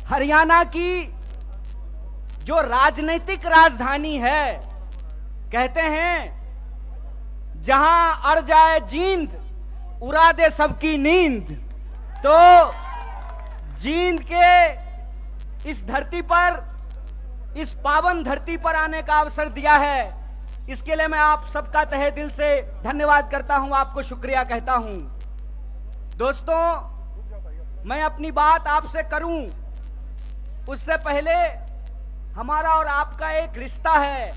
हरियाणा की जो राजनीतिक राजधानी है, कहते हैं जहां अड़ जाए जींद उड़ा दे सबकी नींद। तो जींद के इस धरती पर, इस पावन धरती पर आने का अवसर दिया है, इसके लिए मैं आप सबका तहे दिल से धन्यवाद करता हूं, आपको शुक्रिया कहता हूं। दोस्तों, मैं अपनी बात आपसे करूं उससे पहले हमारा और आपका एक रिश्ता है,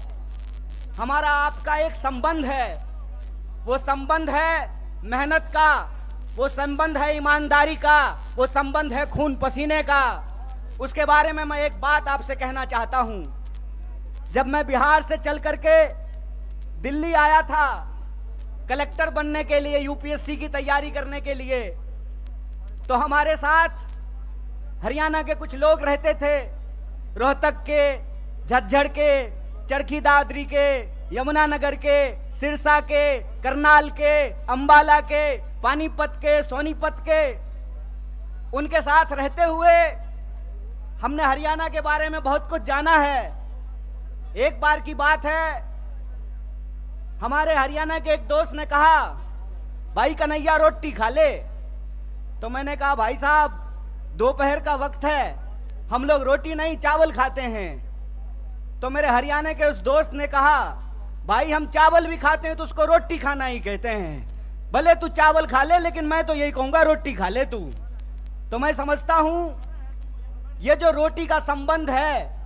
हमारा आपका एक संबंध है। वो संबंध है मेहनत का, वो संबंध है ईमानदारी का, वो संबंध है खून पसीने का। उसके बारे में मैं एक बात आपसे कहना चाहता हूं। जब मैं बिहार से चल करके दिल्ली आया था कलेक्टर बनने के लिए, यूपीएससी की तैयारी करने के लिए, तो हमारे साथ हरियाणा के कुछ लोग रहते थे, रोहतक के, झज्जर के, चरखी दादरी के, यमुनानगर के, सिरसा के, करनाल के, अंबाला के, पानीपत के, सोनीपत के। उनके साथ रहते हुए हमने हरियाणा के बारे में बहुत कुछ जाना है। एक बार की बात है, हमारे हरियाणा के एक दोस्त ने कहा, भाई कन्हैया रोटी खा ले। तो मैंने कहा, भाई साहब दोपहर का वक्त है, हम लोग रोटी नहीं चावल खाते हैं। तो मेरे हरियाणा के उस दोस्त ने कहा, भाई हम चावल भी खाते हैं तो उसको रोटी खाना ही कहते हैं। भले तू चावल खा ले, लेकिन मैं तो यही कहूंगा रोटी खा ले तू। तो मैं समझता हूं ये जो रोटी का संबंध है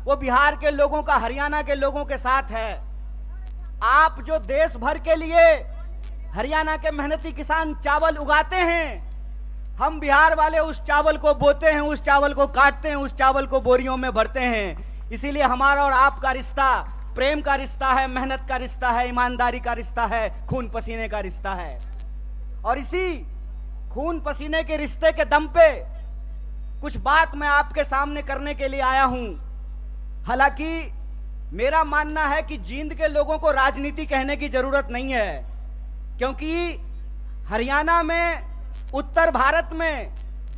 वो बिहार के लोगों का हरियाणा के लोगों के साथ है। आप जो देश भर के लिए हरियाणा के मेहनती किसान चावल उगाते हैं, हम बिहार वाले उस चावल को बोते हैं, उस चावल को काटते हैं, उस चावल को बोरियों में भरते हैं। इसीलिए हमारा और आपका रिश्ता प्रेम का रिश्ता है, मेहनत का रिश्ता है, ईमानदारी का रिश्ता है, खून पसीने का रिश्ता है। और इसी खून पसीने के रिश्ते के दम पे कुछ बात मैं आपके सामने करने के लिए आया हूं। हालांकि मेरा मानना है कि जींद के लोगों को राजनीति कहने की जरूरत नहीं है, क्योंकि हरियाणा में, उत्तर भारत में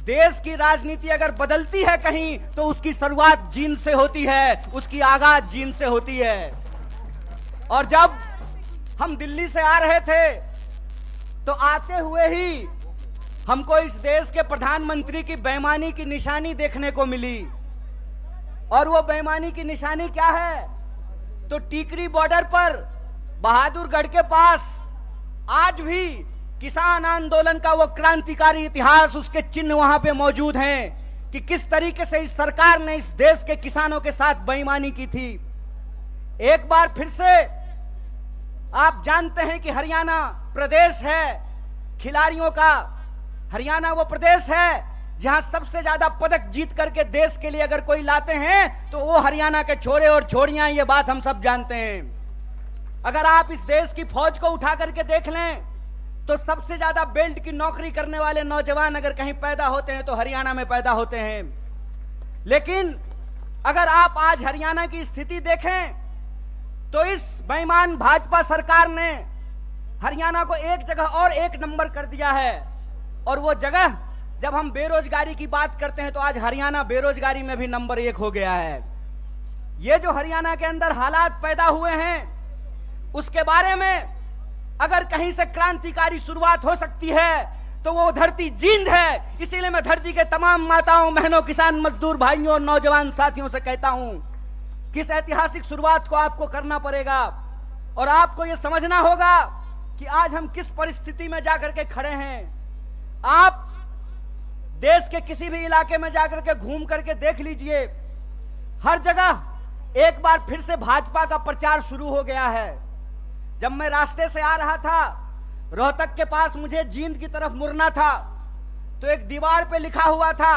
देश की राजनीति अगर बदलती है कहीं तो उसकी शुरुआत जींद से होती है, उसकी आगाज जींद से होती है। और जब हम दिल्ली से आ रहे थे तो आते हुए ही हमको इस देश के प्रधानमंत्री की बेईमानी की निशानी देखने को मिली। और वो बेईमानी की निशानी क्या है? तो टीकरी बॉर्डर पर बहादुरगढ़ के पास आज भी किसान आंदोलन का वो क्रांतिकारी इतिहास, उसके चिन्ह वहां पे मौजूद हैं कि किस तरीके से इस सरकार ने इस देश के किसानों के साथ बेईमानी की थी। एक बार फिर से आप जानते हैं कि हरियाणा प्रदेश है खिलाड़ियों का। हरियाणा वो प्रदेश है जहां सबसे ज्यादा पदक जीत करके देश के लिए अगर कोई लाते हैं तो वो हरियाणा के छोरे और छोरियां, ये बात हम सब जानते हैं। अगर आप इस देश की फौज को उठा करके देख लें तो सबसे ज्यादा बेल्ट की नौकरी करने वाले नौजवान अगर कहीं पैदा होते हैं तो हरियाणा में पैदा होते हैं। लेकिन अगर आप आज हरियाणा की स्थिति देखें तो इस बेईमान भाजपा सरकार ने हरियाणा को एक जगह और एक नंबर कर दिया है। और वो जगह, जब हम बेरोजगारी की बात करते हैं तो आज हरियाणा बेरोजगारी में भी नंबर 1 हो गया है। ये जो हरियाणा के अंदर हालात पैदा हुए हैं उसके बारे में अगर कहीं से क्रांतिकारी शुरुआत हो सकती है तो वो धरती जींद है। इसीलिए मैं धरती के तमाम माताओं, बहनों, किसान मजदूर भाइयों और नौजवान साथियों से कहता हूं कि इस ऐतिहासिक शुरुआत को आपको करना पड़ेगा। और आपको यह समझना होगा कि आज हम किस परिस्थिति में जाकर के खड़े हैं। आप देश के किसी भी इलाके में जाकर के घूम करके देख लीजिए, हर जगह एक बार फिर से भाजपा का प्रचार शुरू हो गया है। जब मैं रास्ते से आ रहा था, रोहतक के पास मुझे जींद की तरफ मुड़ना था तो एक दीवार पे लिखा हुआ था,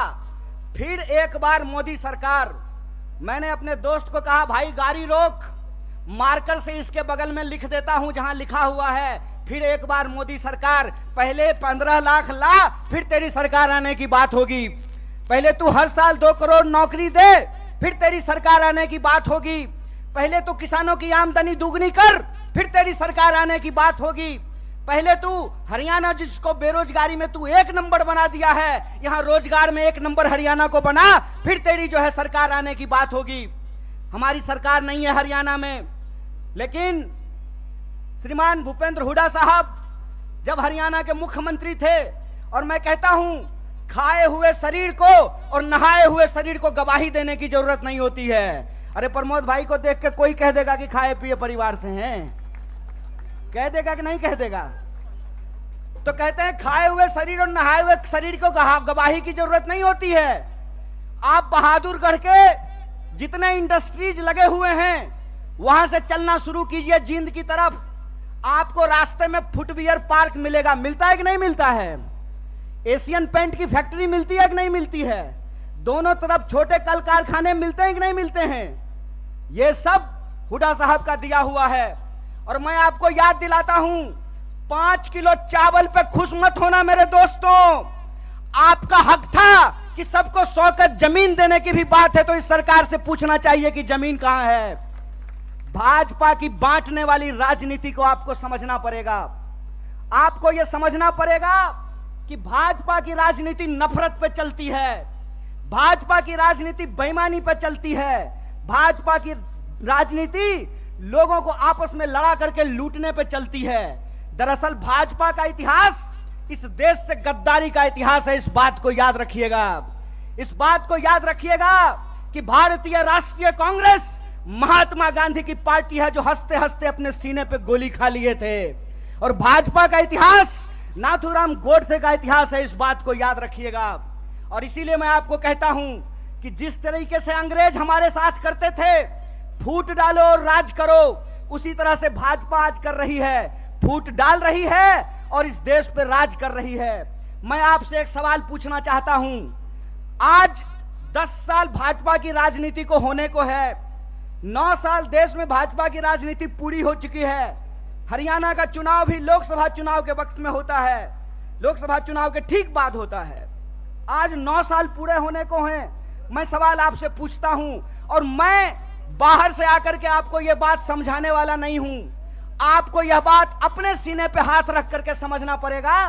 फिर एक बार मोदी सरकार। मैंने अपने दोस्त को कहा, भाई गाड़ी रोक, मार्कर से इसके बगल में लिख देता हूं जहां लिखा हुआ है फिर एक बार मोदी सरकार। पहले 15 लाख ला, फिर तेरी सरकार आने की बात होगी। पहले तू हर साल 2 करोड़ नौकरी दे, फिर तेरी सरकार आने की बात होगी। पहले तो किसानों की आमदनी दुगनी कर, फिर तेरी सरकार आने की बात होगी। पहले तू हरियाणा जिसको बेरोजगारी में तू 1 नंबर बना दिया है, यहां रोजगार में 1 नंबर हरियाणा को बना, फिर तेरी जो है सरकार आने की बात होगी। हमारी सरकार नहीं है हरियाणा में, लेकिन श्रीमान भूपेंद्र हुड्डा साहब जब हरियाणा के मुख्यमंत्री थे, और मैं कहता हूं खाए हुए शरीर को और नहाए हुए शरीर को गवाही देने की जरूरत नहीं होती है। अरे प्रमोद भाई को देख के कोई कह देगा कि खाए पिए परिवार से हैं, कह देगा कि नहीं कह देगा? तो कहते हैं खाए हुए शरीर और नहाए हुए शरीर को गवाही की जरूरत नहीं होती है। आप बहादुरगढ़ के जितने इंडस्ट्रीज लगे हुए हैं वहां से चलना शुरू कीजिए जींद की तरफ, आपको रास्ते में फुटवियर पार्क मिलेगा। मिलता है कि नहीं मिलता है? एशियन पेंट की फैक्ट्री मिलती है कि नहीं मिलती है? दोनों तरफ छोटे कल कारखाने मिलते हैं कि नहीं मिलते हैं? ये सब हुड्डा साहब का दिया हुआ है। और मैं आपको याद दिलाता हूं, 5 किलो चावल पे खुश मत होना मेरे दोस्तों। आपका हक था कि सबको 100 गज जमीन देने की भी बात है तो इस सरकार से पूछना चाहिए कि जमीन कहां है। भाजपा की बांटने वाली राजनीति को आपको समझना पड़ेगा। आपको यह समझना पड़ेगा कि भाजपा की राजनीति नफरत पे चलती है, भाजपा की राजनीति बेईमानी पे चलती है, भाजपा की राजनीति लोगों को आपस में लड़ा करके लूटने पे चलती है। दरअसल भाजपा का इतिहास इस देश से गद्दारी का इतिहास है। इस बात को याद रखिएगा, इस बात को याद रखिएगा कि भारतीय राष्ट्रीय कांग्रेस महात्मा गांधी की पार्टी है जो हंसते हंसते अपने सीने पे गोली खा लिए थे, और भाजपा का इतिहास नाथूराम गोडसे का इतिहास है। इस बात को याद रखिएगा। और इसीलिए मैं आपको कहता हूं कि जिस तरीके से अंग्रेज हमारे साथ करते थे, फूट डालो और राज करो, उसी तरह से भाजपा आज कर रही है, फूट डाल रही है और इस देश पे राज कर रही है। मैं आपसे एक सवाल पूछना चाहता हूं, आज 10 साल भाजपा की राजनीति को होने को है, 9 साल देश में भाजपा की राजनीति पूरी हो चुकी है। हरियाणा का चुनाव भी लोकसभा चुनाव के वक्त में होता है, लोकसभा चुनाव के ठीक बाद होता है। आज 9 साल पूरे होने को हैं। मैं सवाल आपसे पूछता हूं, और मैं बाहर से आकर के आपको यह बात समझाने वाला नहीं हूं। आपको यह बात अपने सीने पे हाथ रख करके समझना पड़ेगा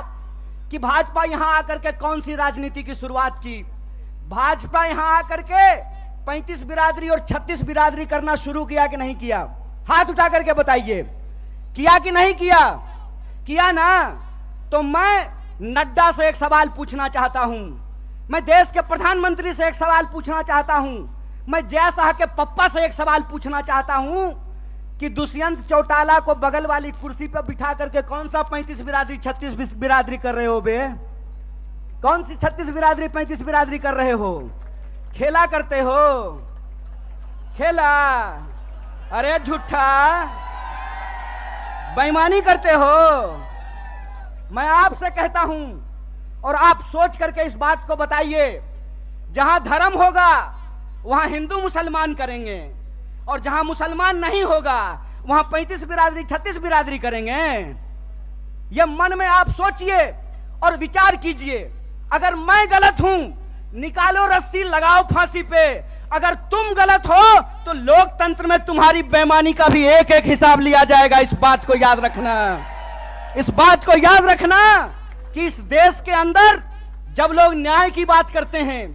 कि भाजपा यहां आकर के कौन सी राजनीति की शुरुआत की। भाजपा यहां आकर के 35 बिरादरी और 36 बिरादरी करना शुरू किया कि नहीं किया? हाथ उठा करके बताइए, किया कि नहीं किया? किया ना? तो मैं नड्डा से एक सवाल पूछना चाहता हूं, मैं देश के प्रधानमंत्री से एक सवाल पूछना चाहता हूं, मैं जय शाह के पप्पा से एक सवाल पूछना चाहता हूं कि दुष्यंत चौटाला को बगल वाली कुर्सी पर बिठा करके कौन सा 35 बिरादरी 36 बिरादरी कर रहे हो बे? कौन सी 36 बिरादरी 35 बिरादरी कर रहे हो? खेला करते हो? खेला? अरे झूठा, बेईमानी करते हो। मैं आपसे कहता हूं, और आप सोच करके इस बात को बताइए, जहां धर्म होगा वहां हिंदू मुसलमान करेंगे, और जहां मुसलमान नहीं होगा वहां 35 बिरादरी 36 बिरादरी करेंगे। यह मन में आप सोचिए और विचार कीजिए। अगर मैं गलत हूं, निकालो रस्सी, लगाओ फांसी पे। अगर तुम गलत हो तो लोकतंत्र में तुम्हारी बेईमानी का भी एक एक हिसाब लिया जाएगा। इस बात को याद रखना, इस बात को याद रखना कि इस देश के अंदर जब लोग न्याय की बात करते हैं,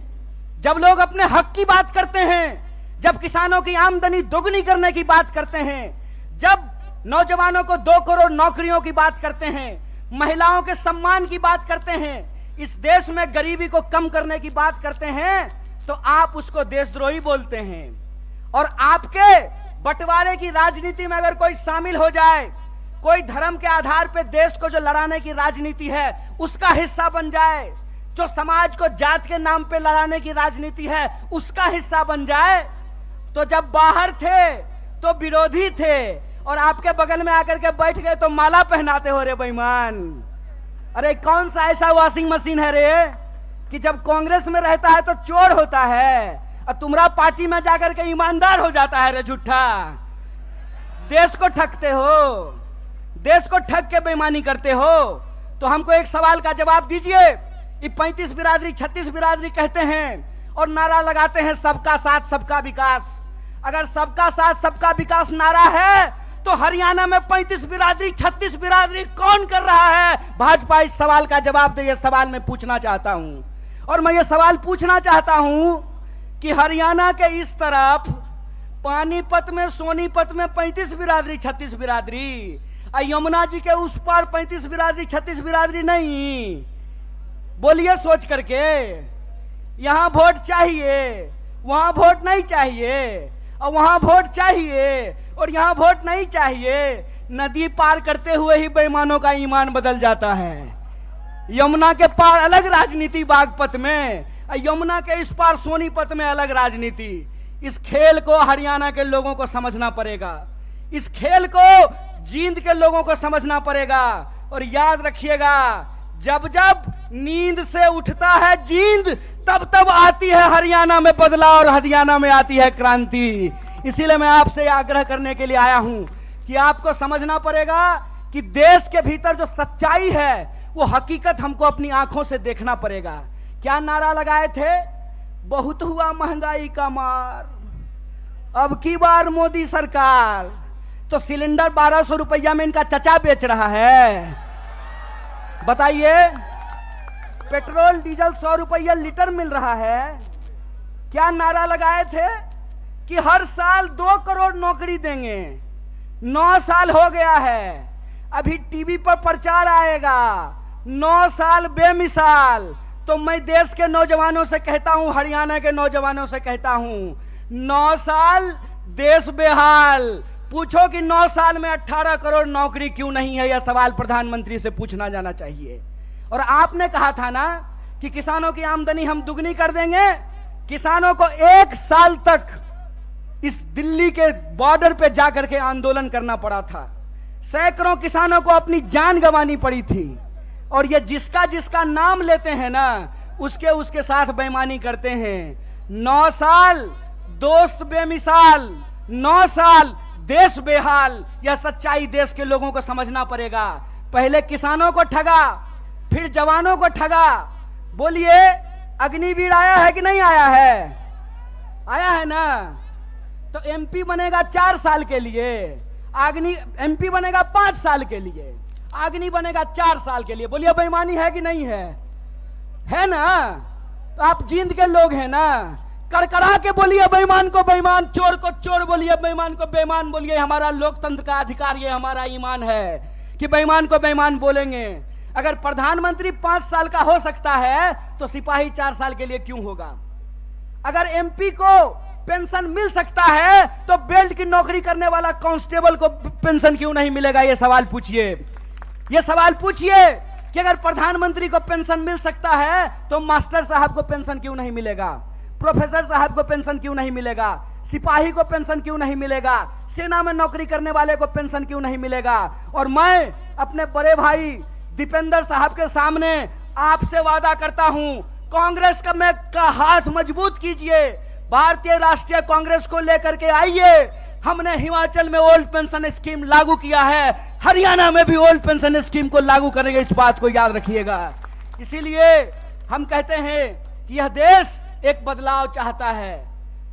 जब लोग अपने हक की बात करते हैं, जब किसानों की आमदनी दोगुनी करने की बात करते हैं, जब नौजवानों को 2 करोड़ नौकरियों की बात करते हैं, महिलाओं के सम्मान की बात करते हैं, इस देश में गरीबी को कम करने की बात करते हैं, तो आप उसको देशद्रोही बोलते हैं। और आपके बंटवारे की राजनीति में अगर कोई शामिल हो जाए, कोई धर्म के आधार पर देश को जो लड़ाने की राजनीति है उसका हिस्सा बन जाए, जो समाज को जात के नाम पे लड़ाने की राजनीति है उसका हिस्सा बन जाए, तो जब बाहर थे तो विरोधी थे और आपके बगल में आकर के बैठ गए तो माला पहनाते हो रे बेईमान। अरे कौन सा ऐसा वॉशिंग मशीन है रे कि जब कांग्रेस में रहता है तो चोर होता है और तुम्हारा पार्टी में जाकर के ईमानदार हो जाता है रे झूठा। देश को ठगते हो, देश को ठग के बेईमानी करते हो। तो हमको एक सवाल का जवाब दीजिए। ये 35 बिरादरी 36 बिरादरी कहते हैं और नारा लगाते हैं सबका साथ सबका विकास। अगर सबका साथ सबका विकास नारा है तो हरियाणा में 35 बिरादरी 36 बिरादरी कौन कर रहा है? भाजपा इस सवाल का जवाब दे। यह सवाल मैं पूछना चाहता हूं। और मैं ये सवाल पूछना चाहता हूं कि हरियाणा के इस तरफ पानीपत में, सोनीपत में 35 बिरादरी 36 बिरादरी, यमुना जी के उस पार 35 बिरादरी 36 बिरादरी नहीं। बोलिए सोच करके, यहां वोट चाहिए, वहां वोट नहीं चाहिए, और वहां वोट चाहिए और यहां वोट नहीं चाहिए। नदी पार करते हुए ही बेईमानों का ईमान बदल जाता है। यमुना के पार अलग राजनीति बागपत में, यमुना के इस पार सोनीपत में अलग राजनीति। इस खेल को हरियाणा के लोगों को समझना पड़ेगा, इस खेल को जींद के लोगों को समझना पड़ेगा। और याद रखिएगा, जब जब नींद से उठता है जींद, तब तब आती है हरियाणा में बदलाव और हरियाणा में आती है क्रांति। इसीलिए मैं आपसे आग्रह करने के लिए आया हूं कि आपको समझना पड़ेगा कि देश के भीतर जो सच्चाई है वो हकीकत हमको अपनी आंखों से देखना पड़ेगा। क्या नारा लगाए थे? बहुत हुआ महंगाई का मार, अब की बार मोदी सरकार। तो सिलेंडर 1200 रुपया में इनका चचा बेच रहा है। बताइए, पेट्रोल डीजल 100 रुपया लीटर मिल रहा है। क्या नारा लगाए थे कि हर साल 2 करोड़ नौकरी देंगे। 9 साल हो गया है, अभी टीवी पर प्रचार आएगा 9 साल बेमिसाल। तो मैं देश के नौजवानों से कहता हूं, हरियाणा के नौजवानों से कहता हूं, 9 साल देश बेहाल। पूछो कि 9 साल में 18 करोड़ नौकरी क्यों नहीं है? यह सवाल प्रधानमंत्री से पूछना जाना चाहिए। और आपने कहा था ना कि किसानों की आमदनी हम दुगनी कर देंगे। किसानों को 1 साल तक इस दिल्ली के बॉर्डर पे जाकर के आंदोलन करना पड़ा था। सैकड़ों किसानों को अपनी जान गंवानी पड़ी थी। और ये जिसका जिसका नाम लेते हैं ना, उसके उसके साथ बेईमानी करते हैं। 9 साल दोस्त बेमिसाल, 9 साल देश बेहाल। यह सच्चाई देश के लोगों को समझना पड़ेगा। पहले किसानों को ठगा, फिर जवानों को ठगा। बोलिए, अग्निवीर आया है कि नहीं आया है? आया है ना। तो एमपी बनेगा 4 साल के लिए, एमपी बनेगा 5 साल के लिए, अग्नि बनेगा 4 साल के लिए। बोलिए, बेईमानी है कि नहीं है? है ना। तो आप जींद के लोग हैं ना, कड़कड़ा के बोलिए बेईमान को बेईमान, चोर को चोर बोलिए, बेईमान को बेईमान बोलिए। हमारा लोकतंत्र का अधिकार, ये हमारा ईमान है कि बेईमान को बेईमान बोलेंगे। अगर प्रधानमंत्री 5 साल का हो सकता है तो सिपाही 4 साल के लिए क्यों होगा? अगर एमपी को पेंशन मिल सकता है तो बेल्ट की नौकरी करने वाला कांस्टेबल को पेंशन क्यों नहीं मिलेगा? ये सवाल पूछिए। ये सवाल पूछिए कि अगर प्रधानमंत्री को पेंशन मिल सकता है तो मास्टर साहब को पेंशन क्यों नहीं मिलेगा? प्रोफेसर साहब को पेंशन क्यों नहीं मिलेगा? सिपाही को पेंशन क्यों नहीं मिलेगा? सेना में नौकरी करने वाले को पेंशन क्यों नहीं मिलेगा? और मैं अपने बड़े भाई दीपेंद्र साहब के सामने आपसे वादा करता हूं, कांग्रेस का हाथ मजबूत कीजिए, भारतीय राष्ट्रीय कांग्रेस को लेकर के आइए। हमने हिमाचल में ओल्ड पेंशन स्कीम लागू किया है, हरियाणा में भी ओल्ड पेंशन स्कीम को लागू करेंगे। इस बात को याद रखिएगा। इसीलिए हम कहते हैं कि यह देश एक बदलाव चाहता है।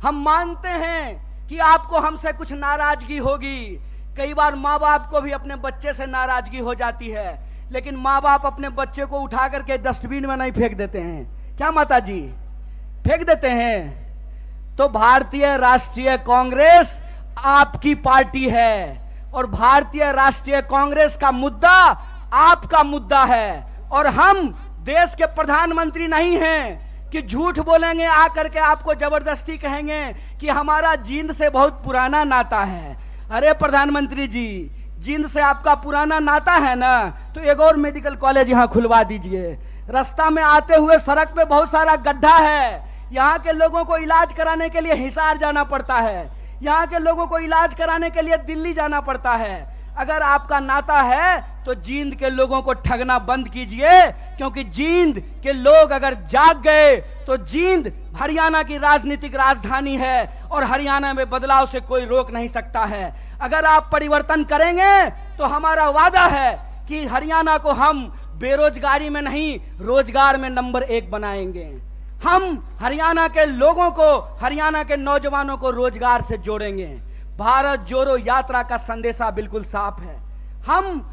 हम मानते हैं कि आपको हमसे कुछ नाराजगी होगी। कई बार माँ बाप को भी अपने बच्चे से नाराजगी हो जाती है, लेकिन माँ बाप अपने बच्चे को उठा करके डस्टबिन में नहीं फेंक देते हैं। क्या माता जी? फेंक देते हैं। तो भारतीय राष्ट्रीय कांग्रेस आपकी पार्टी है और भारतीय राष्ट्रीय कांग्रेस का मुद्दा आपका मुद्दा है। और हम देश के प्रधानमंत्री नहीं हैं कि झूठ बोलेंगे, आकर के आपको जबरदस्ती कहेंगे कि हमारा जींद से बहुत पुराना नाता है। अरे प्रधानमंत्री जी, जींद से आपका पुराना नाता है ना, तो एक और मेडिकल कॉलेज यहां खुलवा दीजिए। रास्ता में आते हुए सड़क पे बहुत सारा गड्ढा है, यहाँ के लोगों को इलाज कराने के लिए हिसार जाना पड़ता है, यहाँ के लोगों को इलाज कराने के लिए दिल्ली जाना पड़ता है। अगर आपका नाता है तो जींद के लोगों को ठगना बंद कीजिए, क्योंकि जींद के लोग अगर जाग गए तो जींद हरियाणा की राजनीतिक राजधानी है और हरियाणा में बदलाव से कोई रोक नहीं सकता है। अगर आप परिवर्तन करेंगे तो हमारा वादा है कि हरियाणा को हम बेरोजगारी में नहीं, रोजगार में नंबर 1 बनाएंगे। हम हरियाणा के लोगों को, हरियाणा के नौजवानों को रोजगार से जोड़ेंगे। भारत जोड़ो यात्रा का संदेशा बिल्कुल साफ है। हम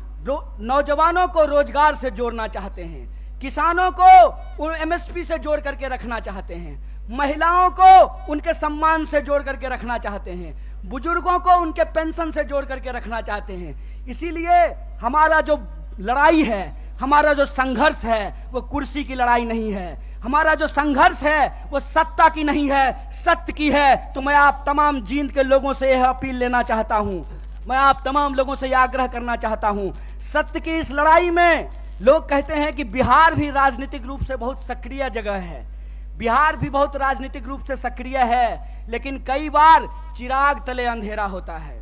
नौजवानों को रोजगार से जोड़ना चाहते हैं, किसानों को एमएसपी से जोड़ करके रखना चाहते हैं, महिलाओं को उनके सम्मान से जोड़ करके रखना चाहते हैं, बुजुर्गों को उनके पेंशन से जोड़ करके रखना चाहते हैं। इसीलिए हमारा जो लड़ाई है, हमारा जो संघर्ष है, वो कुर्सी की लड़ाई नहीं है। हमारा जो संघर्ष है वो सत्ता की नहीं है, सत्य की है। तो मैं आप तमाम जींद के लोगों से यह अपील लेना चाहता हूं, मैं आप तमाम लोगों से यह आग्रह करना चाहता हूं, सत्य की इस लड़ाई में लोग कहते हैं कि बिहार भी राजनीतिक रूप से बहुत सक्रिय जगह है, बिहार भी बहुत राजनीतिक रूप से सक्रिय है, लेकिन कई बार चिराग तले अंधेरा होता है।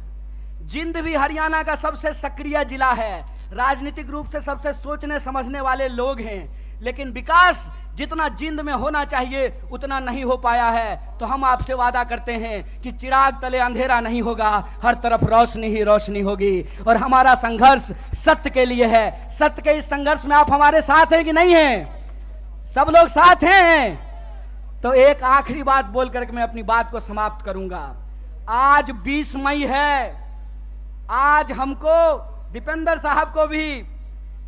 जिंद भी हरियाणा का सबसे सक्रिय जिला है, राजनीतिक रूप से सबसे सोचने समझने वाले लोग हैं, लेकिन विकास जितना जिंद में होना चाहिए उतना नहीं हो पाया है। तो हम आपसे वादा करते हैं कि चिराग तले अंधेरा नहीं होगा, हर तरफ रोशनी ही रोशनी होगी। और हमारा संघर्ष सत्य के लिए है। सत्य के इस संघर्ष में आप हमारे साथ हैं कि नहीं हैं? सब लोग साथ हैं। तो एक आखिरी बात बोल करके मैं अपनी बात को समाप्त करूंगा। आज 20 मई है, आज हमको दीपेंद्र साहब को भी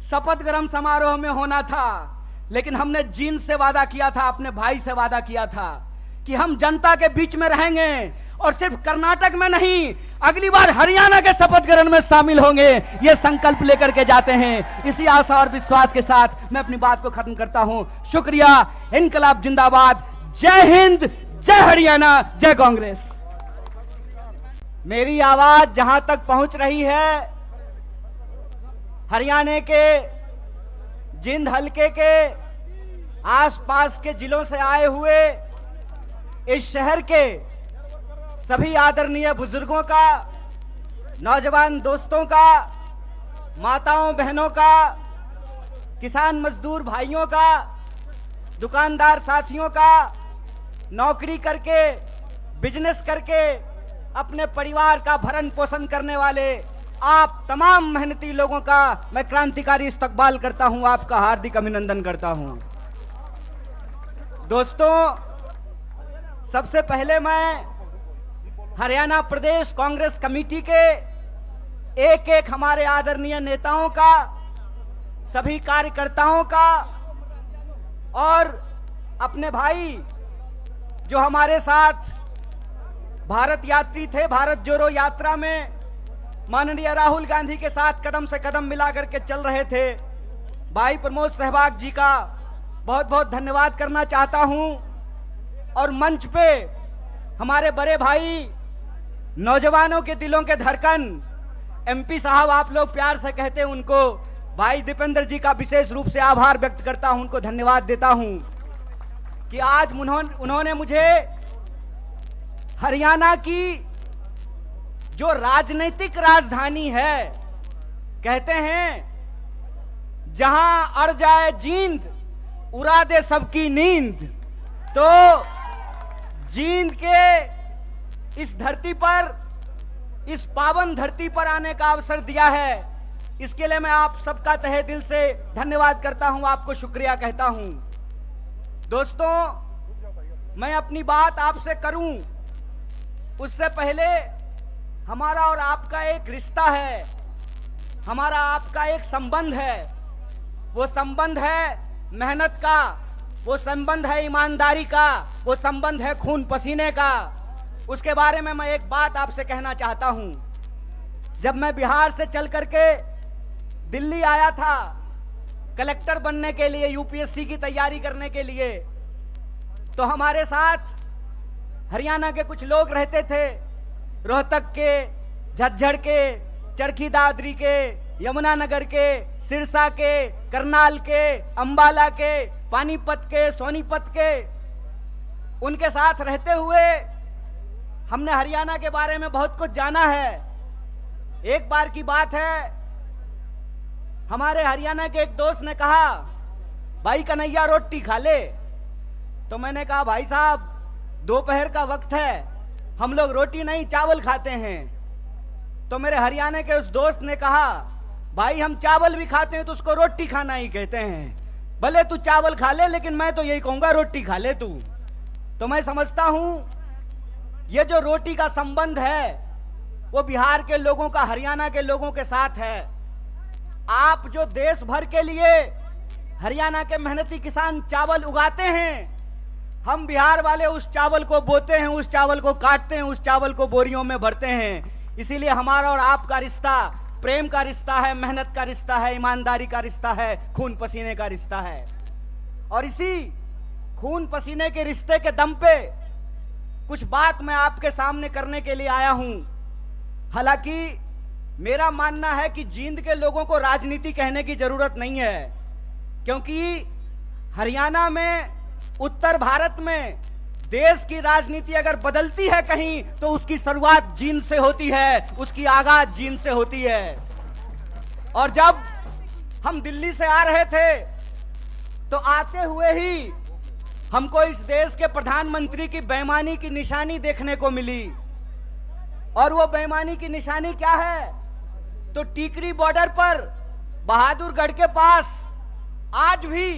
शपथ ग्रहण समारोह में होना था, लेकिन हमने जींद से वादा किया था, अपने भाई से वादा किया था कि हम जनता के बीच में रहेंगे और सिर्फ कर्नाटक में नहीं, अगली बार हरियाणा के शपथ ग्रहण में शामिल होंगे। ये संकल्प लेकर के जाते हैं। इसी आशा और विश्वास के साथ मैं अपनी बात को खत्म करता हूं। शुक्रिया। इनकलाब जिंदाबाद। जय हिंद, जय हरियाणा, जय कांग्रेस। मेरी आवाज जहां तक पहुंच रही है, हरियाणा के जिंद हलके के आसपास के जिलों से आए हुए इस शहर के सभी आदरणीय बुजुर्गों का, नौजवान दोस्तों का, माताओं बहनों का, किसान मजदूर भाइयों का, दुकानदार साथियों का, नौकरी करके बिजनेस करके अपने परिवार का भरण पोषण करने वाले आप तमाम मेहनती लोगों का मैं क्रांतिकारी इस्तकबाल करता हूं, आपका हार्दिक अभिनंदन करता हूं। दोस्तों, सबसे पहले मैं हरियाणा प्रदेश कांग्रेस कमेटी के एक एक हमारे आदरणीय नेताओं का, सभी कार्यकर्ताओं का और अपने भाई जो हमारे साथ भारत यात्री थे, भारत जोड़ो यात्रा में माननीय राहुल गांधी के साथ कदम से कदम मिलाकर के चल रहे थे, भाई प्रमोद सहवाग जी का बहुत बहुत धन्यवाद करना चाहता हूं। और मंच पे हमारे बड़े भाई, नौजवानों के दिलों के धड़कन, एमपी साहब आप लोग प्यार से कहते हैं उनको, भाई दीपेंद्र जी का विशेष रूप से आभार व्यक्त करता हूं, उनको धन्यवाद देता हूं कि आज उन्होंने मुझे हरियाणा की जो राजनीतिक राजधानी है, कहते हैं जहां अड़ जाए जींद उड़ा दे सबकी नींद, तो जींद के इस धरती पर, इस पावन धरती पर आने का अवसर दिया है। इसके लिए मैं आप सबका तहे दिल से धन्यवाद करता हूं, आपको शुक्रिया कहता हूं। दोस्तों, मैं अपनी बात आपसे करूं उससे पहले हमारा और आपका एक रिश्ता है, हमारा आपका एक संबंध है। वो संबंध है मेहनत का, वो संबंध है ईमानदारी का, वो संबंध है खून पसीने का। उसके बारे में मैं एक बात आपसे कहना चाहता हूं। जब मैं बिहार से चल करके दिल्ली आया था कलेक्टर बनने के लिए, यूपीएससी की तैयारी करने के लिए, तो हमारे साथ हरियाणा के कुछ लोग रहते थे, रोहतक के, झज्जर के, चरखी दादरी के, यमुनानगर के, सिरसा के, करनाल के, अंबाला के, पानीपत के, सोनीपत के। उनके साथ रहते हुए हमने हरियाणा के बारे में बहुत कुछ जाना है। एक बार की बात है, हमारे हरियाणा के एक दोस्त ने कहा, भाई कन्हैया रोटी खा ले। तो मैंने कहा, भाई साहब दोपहर का वक्त है, हम लोग रोटी नहीं चावल खाते हैं। तो मेरे हरियाणा के उस दोस्त ने कहा, भाई हम चावल भी खाते हैं तो उसको रोटी खाना ही कहते हैं। भले तू चावल खा ले, लेकिन मैं तो यही कहूंगा रोटी खा ले तू। तो मैं समझता हूं ये जो रोटी का संबंध है वो बिहार के लोगों का, हरियाणा के लोगों के साथ है। आप जो देश भर के लिए हरियाणा के मेहनती किसान चावल उगाते हैं, हम बिहार वाले उस चावल को बोते हैं, उस चावल को काटते हैं, उस चावल को बोरियों में भरते हैं। इसीलिए हमारा और आपका रिश्ता प्रेम का रिश्ता है, मेहनत का रिश्ता है, ईमानदारी का रिश्ता है, खून पसीने का रिश्ता है। और इसी खून पसीने के रिश्ते के दम पे कुछ बात मैं आपके सामने करने के लिए आया हूं। हालांकि मेरा मानना है कि जींद के लोगों को राजनीति कहने की जरूरत नहीं है, क्योंकि हरियाणा में, उत्तर भारत में देश की राजनीति अगर बदलती है कहीं तो उसकी शुरुआत जींद से होती है, उसकी आगाज जींद से होती है। और जब हम दिल्ली से आ रहे थे तो आते हुए ही हमको इस देश के प्रधानमंत्री की बेईमानी की निशानी देखने को मिली। और वो बेईमानी की निशानी क्या है? तो टीकरी बॉर्डर पर बहादुरगढ़ के पास आज भी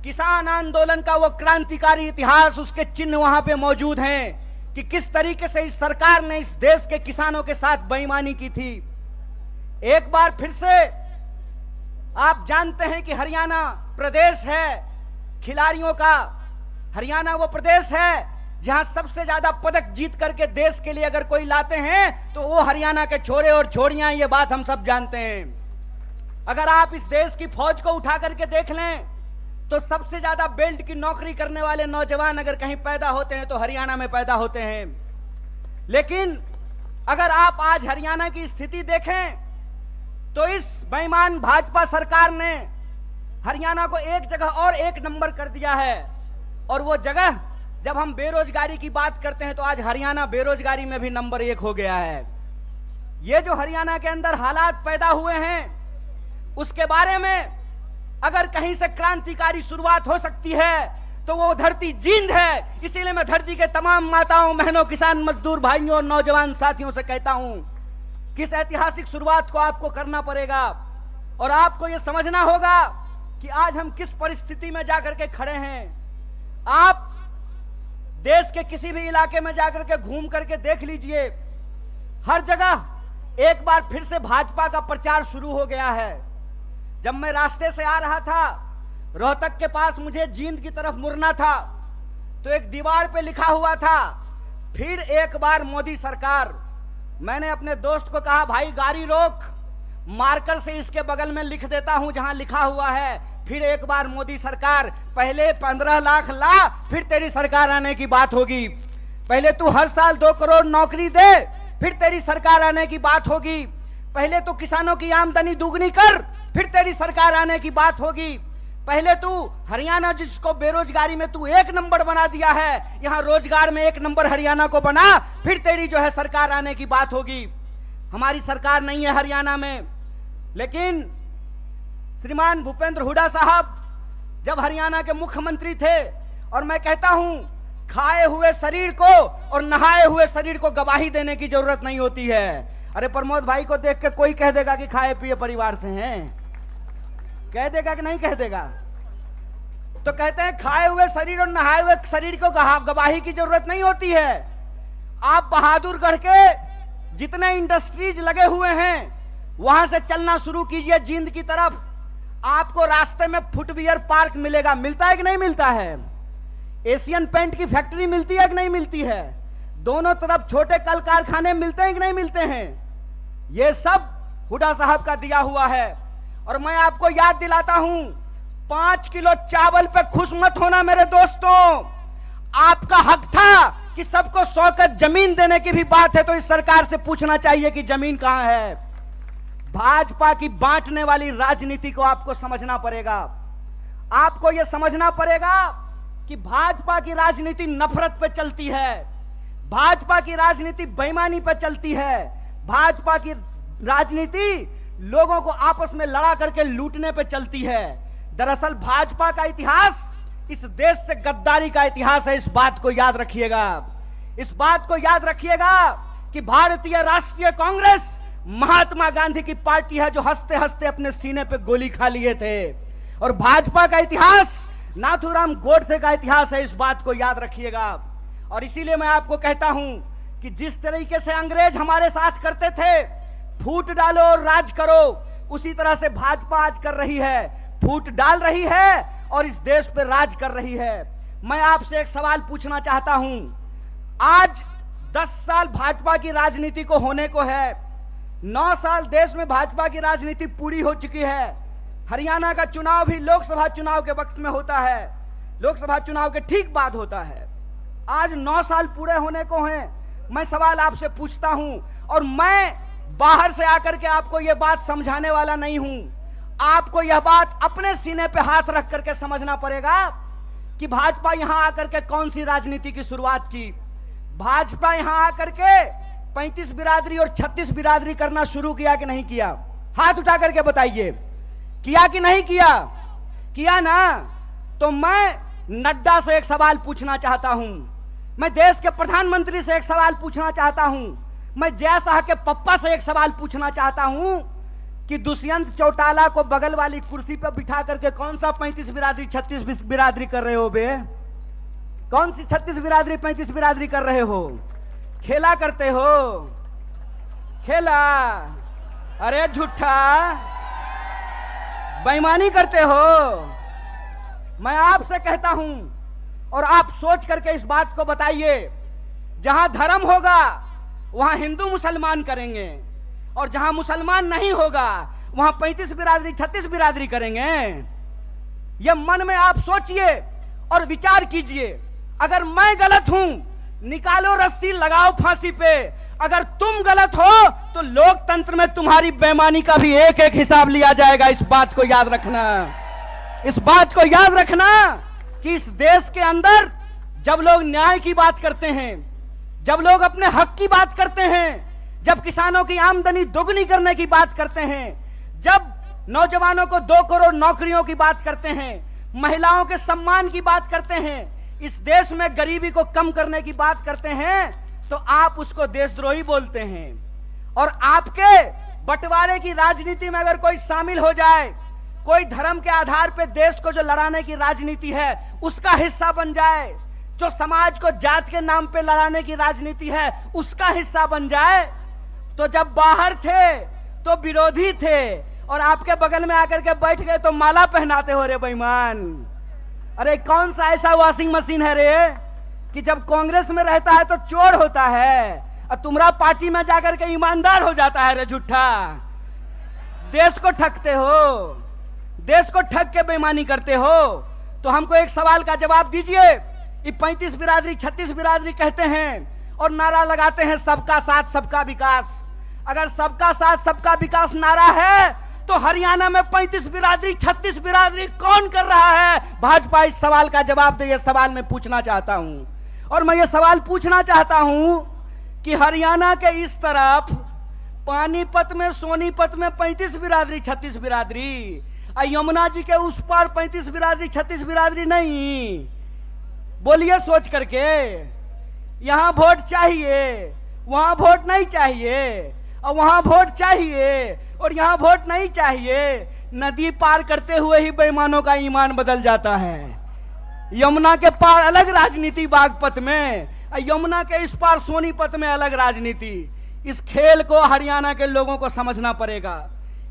किसान आंदोलन का वो क्रांतिकारी इतिहास, उसके चिन्ह वहां पे मौजूद हैं कि किस तरीके से इस सरकार ने इस देश के किसानों के साथ बेईमानी की थी। एक बार फिर से आप जानते हैं कि हरियाणा प्रदेश है खिलाड़ियों का। हरियाणा वो प्रदेश है जहां सबसे ज्यादा पदक जीत करके देश के लिए अगर कोई लाते हैं तो वो हरियाणा के छोरे और छोरियां, ये बात हम सब जानते हैं। अगर आप इस देश की फौज को उठा करके देख लें तो सबसे ज्यादा बेल्ट की नौकरी करने वाले नौजवान अगर कहीं पैदा होते हैं तो हरियाणा में पैदा होते हैं। लेकिन अगर आप आज हरियाणा की स्थिति देखें तो इस बेईमान भाजपा सरकार ने हरियाणा को एक जगह और एक नंबर कर दिया है। और वो जगह, जब हम बेरोजगारी की बात करते हैं तो आज हरियाणा बेरोजगारी में भी नंबर 1 हो गया है। ये जो हरियाणा के अंदर हालात पैदा हुए हैं उसके बारे में अगर कहीं से क्रांतिकारी शुरुआत हो सकती है तो वो धरती जींद है। इसीलिए मैं धरती के तमाम माताओं, बहनों, किसान मजदूर भाइयों और नौजवान साथियों से कहता हूं कि इस ऐतिहासिक शुरुआत को आपको करना पड़ेगा। और आपको यह समझना होगा कि आज हम किस परिस्थिति में जाकर के खड़े हैं। आप देश के किसी भी इलाके में जाकर के घूम करके देख लीजिए, हर जगह एक बार फिर से भाजपा का प्रचार शुरू हो गया है। जब मैं रास्ते से आ रहा था, रोहतक के पास मुझे जींद की तरफ मुड़ना था तो एक दीवार पे लिखा हुआ था, फिर एक बार मोदी सरकार। मैंने अपने दोस्त को कहा, भाई गाड़ी रोक, मार्कर से इसके बगल में लिख देता हूं जहां लिखा हुआ है फिर एक बार मोदी सरकार। पहले 15 लाख ला, फिर तेरी सरकार आने की बात होगी। पहले तू हर साल 2 करोड़ नौकरी दे, फिर तेरी सरकार आने की बात होगी। पहले तू किसानों की आमदनी दुगनी कर, फिर तेरी सरकार आने की बात होगी। पहले तू हरियाणा, जिसको बेरोजगारी में तू 1 नंबर बना दिया है, यहां रोजगार में 1 नंबर हरियाणा को बना, फिर तेरी जो है सरकार आने की बात होगी। हमारी सरकार नहीं है हरियाणा में, लेकिन श्रीमान भूपेंद्र हुड्डा साहब जब हरियाणा के मुख्यमंत्री थे, और मैं कहता हूं खाए हुए शरीर को और नहाए हुए शरीर को गवाही देने की जरूरत नहीं होती है। अरे प्रमोद भाई को देख के कोई कह देगा कि खाए पिए परिवार से हैं, कह देगा कि नहीं कह देगा? तो कहते हैं खाए हुए शरीर और नहाए हुए शरीर को गवाही की जरूरत नहीं होती है। आप बहादुरगढ़ के जितने इंडस्ट्रीज लगे हुए हैं वहां से चलना शुरू कीजिए जींद की तरफ, आपको रास्ते में फुटवियर पार्क मिलेगा। मिलता है कि नहीं मिलता है? एशियन पेंट की फैक्ट्री मिलती है कि नहीं मिलती है? दोनों तरफ छोटे कल कारखाने मिलते हैं कि नहीं मिलते हैं? ये सब हुड्डा साहब का दिया हुआ है। और मैं आपको याद दिलाता हूं, 5 किलो चावल पे खुश मत होना मेरे दोस्तों। आपका हक था कि सबको 100 गज जमीन देने की भी बात है तो इस सरकार से पूछना चाहिए कि जमीन कहां है। भाजपा की बांटने वाली राजनीति को आपको समझना पड़ेगा। आपको यह समझना पड़ेगा कि भाजपा की राजनीति नफरत पे चलती है, भाजपा की राजनीति बेईमानी पे चलती है, भाजपा की राजनीति लोगों को आपस में लड़ा करके लूटने पे चलती है। दरअसल भाजपा का इतिहास इस देश से गद्दारी का इतिहास है। इस बात को याद रखिएगा, इस बात को याद रखिएगा कि भारतीय राष्ट्रीय कांग्रेस महात्मा गांधी की पार्टी है जो हंसते हंसते अपने सीने पे गोली खा लिए थे। और भाजपा का इतिहास नाथूराम गोडसे का इतिहास है, इस बात को याद रखिएगा। और इसीलिए मैं आपको कहता हूं कि जिस तरीके से अंग्रेज हमारे साथ करते थे, फूट डालो और राज करो, उसी तरह से भाजपा आज कर रही है, फूट डाल रही है और इस देश पे राज कर रही है। मैं आपसे एक सवाल पूछना चाहता हूं। आज 10 साल भाजपा की राजनीति को होने को है, 9 साल देश में भाजपा की राजनीति पूरी हो चुकी है। हरियाणा का चुनाव भी लोकसभा चुनाव के वक्त में होता है, लोकसभा चुनाव के ठीक बाद होता है। आज 9 साल पूरे होने को हैं। मैं सवाल आपसे पूछता हूं, और मैं बाहर से आकर के आपको यह बात समझाने वाला नहीं हूं। आपको यह बात अपने सीने पे हाथ रख करके समझना पड़ेगा कि भाजपा यहां आकर के कौन सी राजनीति की शुरुआत की। भाजपा यहां आकर के 35 बिरादरी और 36 बिरादरी करना शुरू किया कि नहीं किया? हाथ उठा करके बताइए, किया कि नहीं किया? किया ना। तो मैं नड्डा से एक सवाल पूछना चाहता हूं, मैं देश के प्रधानमंत्री से एक सवाल पूछना चाहता हूं, मैं जय शाह के पप्पा से एक सवाल पूछना चाहता हूं कि दुष्यंत चौटाला को बगल वाली कुर्सी पर बिठा करके कौन सा 35 बिरादरी 36 बिरादरी कर रहे हो बे? कौन सी 36 बिरादरी 35 बिरादरी कर रहे हो? खेला करते हो? खेला? अरे झूठा, बेईमानी करते हो। मैं आपसे कहता हूं, और आप सोच करके इस बात को बताइए, जहां धर्म होगा वहां हिंदू मुसलमान करेंगे, और जहां मुसलमान नहीं होगा वहां 35 बिरादरी 36 बिरादरी करेंगे। यह मन में आप सोचिए और विचार कीजिए। अगर मैं गलत हूं, निकालो रस्सी, लगाओ फांसी पे। अगर तुम गलत हो तो लोकतंत्र में तुम्हारी बेईमानी का भी एक एक हिसाब लिया जाएगा। इस बात को याद रखना, इस बात को याद रखना कि इस देश के अंदर जब लोग न्याय की बात करते हैं, जब लोग अपने हक की बात करते हैं, जब किसानों की आमदनी दोगुनी करने की बात करते हैं, जब नौजवानों को 2 करोड़ नौकरियों की बात करते हैं, महिलाओं के सम्मान की बात करते हैं, इस देश में गरीबी को कम करने की बात करते हैं, तो आप उसको देशद्रोही बोलते हैं। और आपके बंटवारे की राजनीति में अगर कोई शामिल हो जाए, कोई धर्म के आधार पर देश को जो लड़ाने की राजनीति है उसका हिस्सा बन जाए, जो समाज को जात के नाम पे लड़ाने की राजनीति है उसका हिस्सा बन जाए, तो जब बाहर थे तो विरोधी थे और आपके बगल में आकर के बैठ गए तो माला पहनाते हो रे बेईमान। अरे कौन सा ऐसा वॉशिंग मशीन है रे कि जब कांग्रेस में रहता है तो चोर होता है और तुम्हारा पार्टी में जाकर के ईमानदार हो जाता है रे झूठा। देश को ठगते हो, देश को ठग के बेईमानी करते हो। तो हमको एक सवाल का जवाब दीजिए। ये 35 बिरादरी 36 बिरादरी कहते हैं और नारा लगाते हैं सबका साथ सबका विकास। अगर सबका साथ सबका विकास नारा है तो हरियाणा में 35 बिरादरी 36 बिरादरी कौन कर रहा है? भाजपा इस सवाल का जवाब दे। ये सवाल मैं पूछना चाहता हूं, और मैं ये सवाल पूछना चाहता हूं कि हरियाणा के इस तरफ पानीपत में, सोनीपत में 35 बिरादरी 36 बिरादरी, यमुना जी के उस पार 35 बिरादरी 36 बिरादरी नहीं। बोलिए सोच करके, यहां वोट चाहिए, वहां वोट नहीं चाहिए, और वहां वोट चाहिए और यहां वोट नहीं चाहिए। नदी पार करते हुए ही बेईमानों का ईमान बदल जाता है। यमुना के पार अलग राजनीति बागपत में, यमुना के इस पार सोनीपत में अलग राजनीति। इस खेल को हरियाणा के लोगों को समझना पड़ेगा,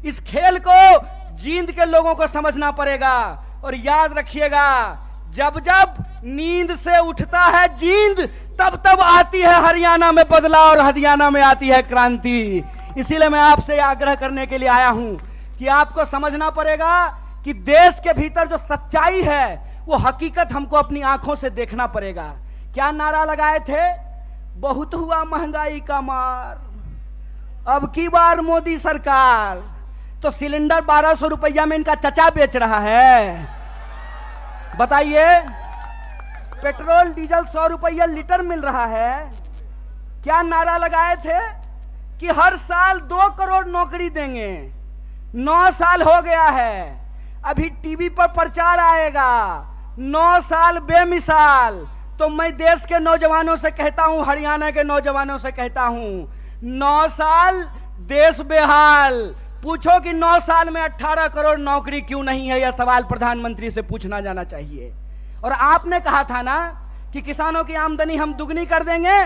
इस खेल को जींद के लोगों को समझना पड़ेगा। और याद रखिएगा, जब जब नींद से उठता है जींद, तब तब आती है हरियाणा में बदलाव और हरियाणा में आती है क्रांति। इसीलिए मैं आपसे आग्रह करने के लिए आया हूं कि आपको समझना पड़ेगा कि देश के भीतर जो सच्चाई है वो हकीकत हमको अपनी आंखों से देखना पड़ेगा। क्या नारा लगाए थे? बहुत हुआ महंगाई का मार, अब की बार मोदी सरकार। तो सिलेंडर 1200 रुपया में इनका चचा बेच रहा है। बताइए, पेट्रोल डीजल 100 रुपया लीटर मिल रहा है। क्या नारा लगाए थे कि हर साल 2 करोड़ नौकरी देंगे। 9 साल हो गया है, अभी टीवी पर प्रचार आएगा 9 साल बेमिसाल। तो मैं देश के नौजवानों से कहता हूं, हरियाणा के नौजवानों से कहता हूं, 9 साल देश बेहाल। पूछो कि 9 साल में 18 करोड़ नौकरी क्यों नहीं है? यह सवाल प्रधानमंत्री से पूछना जाना चाहिए। और आपने कहा था ना कि किसानों की आमदनी हम दुगनी कर देंगे,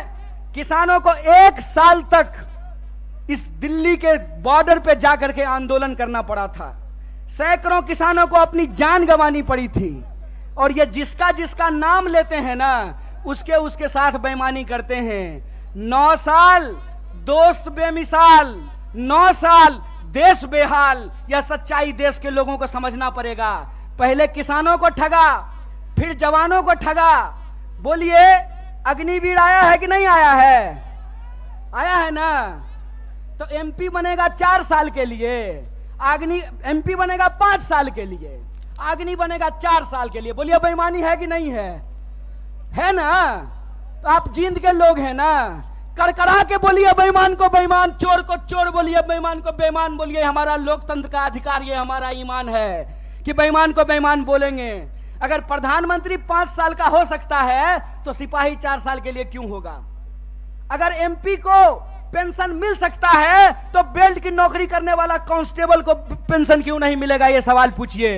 किसानों को 1 साल तक इस दिल्ली के बॉर्डर पे जाकर के आंदोलन करना पड़ा था। सैकड़ों किसानों को अपनी जान गंवानी पड़ी थी। और ये जिसका जिसका नाम लेते हैं ना, उसके उसके साथ बेईमानी करते हैं। 9 साल दोस्त बेमिसाल, 9 साल देश बेहाल। यह सच्चाई देश के लोगों को समझना पड़ेगा। पहले किसानों को ठगा, फिर जवानों को ठगा। बोलिए, अग्निवीर आया है कि नहीं आया है? आया है ना। तो एमपी बनेगा 4 साल के लिए, एमपी बनेगा 5 साल के लिए, अग्नि बनेगा 4 साल के लिए। बोलिए, बेईमानी है कि नहीं है? है ना। तो आप जींद के लोग हैं ना, कड़कड़ा के बोलिए बेईमान को बेईमान, चोर को चोर बोलिए, बेईमान को बेईमान बोलिए। हमारा लोकतंत्र का अधिकार, ये हमारा ईमान है कि बेईमान को बेईमान बोलेंगे। अगर प्रधानमंत्री 5 साल का हो सकता है तो सिपाही 4 साल के लिए क्यों होगा? अगर एमपी को पेंशन मिल सकता है तो बेल्ट की नौकरी करने वाला कांस्टेबल को पेंशन क्यों नहीं मिलेगा? ये सवाल पूछिए।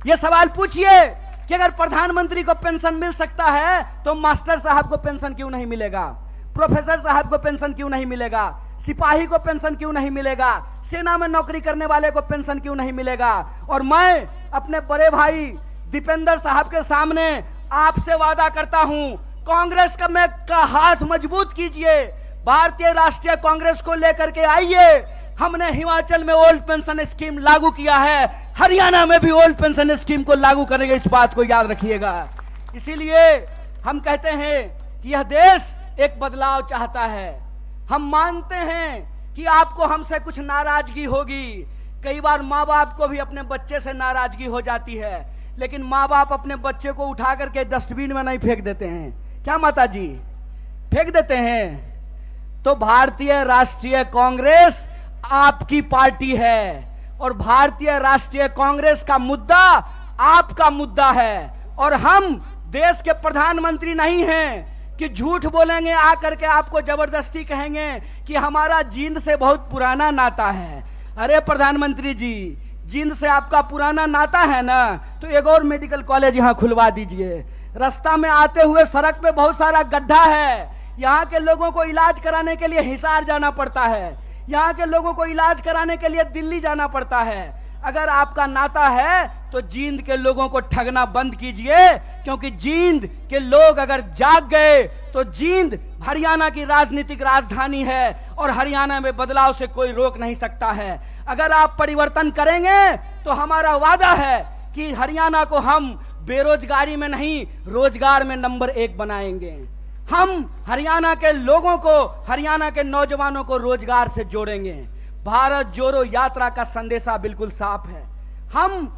ये सवाल पूछिए कि अगर प्रधानमंत्री को पेंशन मिल सकता है तो मास्टर साहब को पेंशन क्यों नहीं मिलेगा? प्रोफेसर साहब को पेंशन क्यों नहीं मिलेगा? सिपाही को पेंशन क्यों नहीं मिलेगा? सेना में नौकरी करने वाले को पेंशन क्यों नहीं मिलेगा? और मैं अपने बड़े भाई दीपेंद्र साहब के सामने आपसे वादा करता हूं, कांग्रेस का हाथ मजबूत कीजिए, भारतीय राष्ट्रीय कांग्रेस को लेकर के आइए। हमने हिमाचल में ओल्ड पेंशन स्कीम लागू किया है, हरियाणा में भी ओल्ड पेंशन स्कीम को लागू करेंगे। इस बात को याद रखिएगा। इसीलिए हम कहते हैं कि यह देश एक बदलाव चाहता है। हम मानते हैं कि आपको हमसे कुछ नाराजगी होगी। कई बार माँ बाप को भी अपने बच्चे से नाराजगी हो जाती है, लेकिन माँ बाप अपने बच्चे को उठा करके डस्टबिन में नहीं फेंक देते हैं। क्या माता जी? फेंक देते हैं। तो भारतीय राष्ट्रीय कांग्रेस आपकी पार्टी है और भारतीय राष्ट्रीय कांग्रेस का मुद्दा आपका मुद्दा है। और हम देश के प्रधानमंत्री नहीं हैं कि झूठ बोलेंगे, आकर के आपको जबरदस्ती कहेंगे कि हमारा जींद से बहुत पुराना नाता है। अरे प्रधानमंत्री जी, जींद से आपका पुराना नाता है ना, तो एक और मेडिकल कॉलेज यहां खुलवा दीजिए। रास्ता में आते हुए सड़क पे बहुत सारा गड्ढा है, यहाँ के लोगों को इलाज कराने के लिए हिसार जाना पड़ता है, यहाँ के लोगों को इलाज कराने के लिए दिल्ली जाना पड़ता है। अगर आपका नाता है तो जींद के लोगों को ठगना बंद कीजिए, क्योंकि जींद के लोग अगर जाग गए तो जींद हरियाणा की राजनीतिक राजधानी है और हरियाणा में बदलाव से कोई रोक नहीं सकता है। अगर आप परिवर्तन करेंगे तो हमारा वादा है कि हरियाणा को हम बेरोजगारी में नहीं, रोजगार में नंबर 1 बनाएंगे। हम हरियाणा के लोगों को, हरियाणा के नौजवानों को रोजगार से जोड़ेंगे। भारत जोड़ो यात्रा का संदेशा बिल्कुल साफ है। हम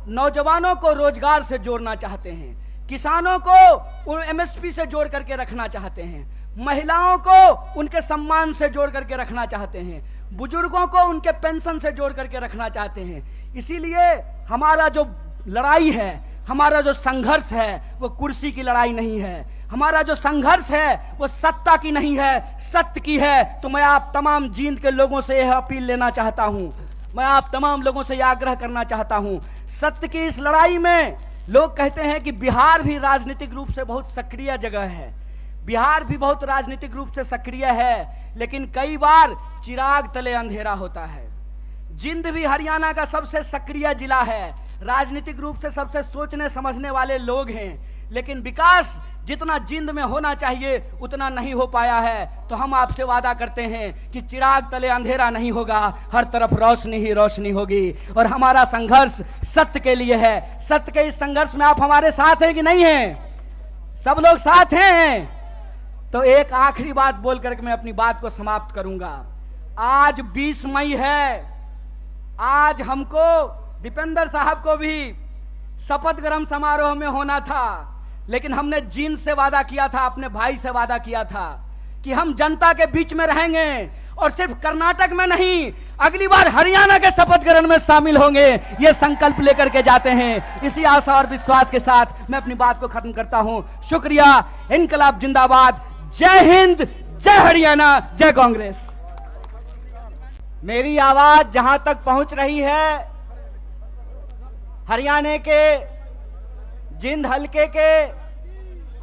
नौजवानों को रोजगार से जोड़ना चाहते हैं, किसानों को एमएसपी से जोड़ करके रखना चाहते हैं, महिलाओं को उनके सम्मान से जोड़ करके रखना चाहते हैं, बुजुर्गों को उनके पेंशन से जोड़ करके रखना चाहते हैं। इसीलिए हमारा जो लड़ाई है, हमारा जो संघर्ष है, वो कुर्सी की लड़ाई नहीं है। हमारा जो संघर्ष है वो सत्ता की नहीं है, सत्य की है। तो मैं आप तमाम जींद के लोगों से यह अपील लेना चाहता हूं, मैं आप तमाम लोगों से यह आग्रह करना चाहता हूं, सत्य की इस लड़ाई में लोग कहते हैं कि बिहार भी राजनीतिक रूप से बहुत सक्रिय जगह है, बिहार भी बहुत राजनीतिक रूप से सक्रिय है, लेकिन कई बार चिराग तले अंधेरा होता है। जींद भी हरियाणा का सबसे सक्रिय जिला है, राजनीतिक रूप से सबसे सोचने समझने वाले लोग हैं, लेकिन विकास जितना जींद में होना चाहिए उतना नहीं हो पाया है। तो हम आपसे वादा करते हैं कि चिराग तले अंधेरा नहीं होगा, हर तरफ रोशनी ही रोशनी होगी। और हमारा संघर्ष सत्य के लिए है। सत्य के इस संघर्ष में आप हमारे साथ हैं कि नहीं हैं? सब लोग साथ हैं। तो एक आखिरी बात बोल करके मैं अपनी बात को समाप्त करूंगा। आज 20 मई है, आज हमको दीपेंद्र साहब को भी शपथ ग्रहण समारोह में होना था, लेकिन हमने जींद से वादा किया था, अपने भाई से वादा किया था कि हम जनता के बीच में रहेंगे और सिर्फ कर्नाटक में नहीं, अगली बार हरियाणा के शपथ ग्रहण में शामिल होंगे। ये संकल्प लेकर के जाते हैं। इसी आशा और विश्वास के साथ मैं अपनी बात को खत्म करता हूं। शुक्रिया। इनकलाब जिंदाबाद। जय हिंद, जय हरियाणा, जय कांग्रेस। मेरी आवाज जहां तक पहुंच रही है, हरियाणा के जींद हलके के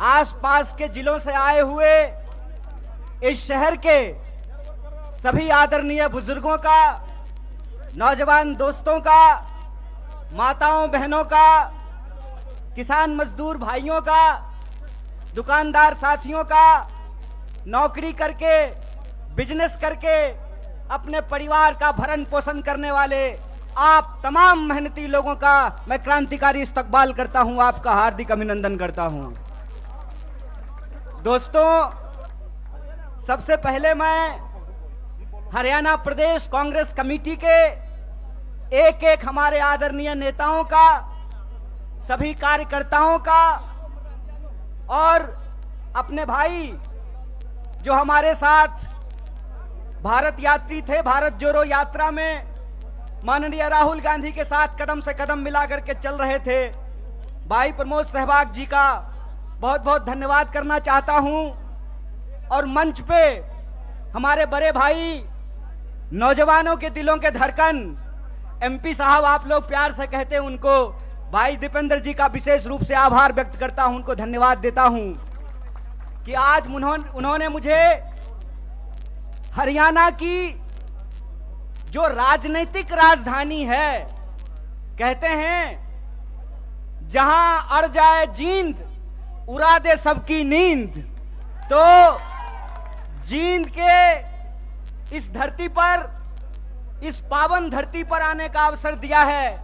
आसपास के जिलों से आए हुए इस शहर के सभी आदरणीय बुजुर्गों का, नौजवान दोस्तों का, माताओं बहनों का, किसान मजदूर भाइयों का, दुकानदार साथियों का, नौकरी करके बिजनेस करके अपने परिवार का भरण पोषण करने वाले आप तमाम मेहनती लोगों का मैं क्रांतिकारी इस्तकबाल करता हूं, आपका हार्दिक अभिनंदन करता हूं। दोस्तों, सबसे पहले मैं हरियाणा प्रदेश कांग्रेस कमेटी के एक एक हमारे आदरणीय नेताओं का, सभी कार्यकर्ताओं का और अपने भाई जो हमारे साथ भारत यात्री थे, भारत जोड़ो यात्रा में माननीय राहुल गांधी के साथ कदम से कदम मिलाकर के चल रहे थे, भाई प्रमोद सहवाग जी का बहुत बहुत धन्यवाद करना चाहता हूं। और मंच पे हमारे बड़े भाई, नौजवानों के दिलों के धड़कन, एमपी साहब आप लोग प्यार से कहते हैं उनको, भाई दीपेंद्र जी का विशेष रूप से आभार व्यक्त करता हूं, उनको धन्यवाद देता हूं कि आज उन्होंने मुझे हरियाणा की जो राजनीतिक राजधानी है, कहते हैं जहां अड़ जाए जींद उड़ा दे सबकी नींद, तो जींद के इस धरती पर, इस पावन धरती पर आने का अवसर दिया है।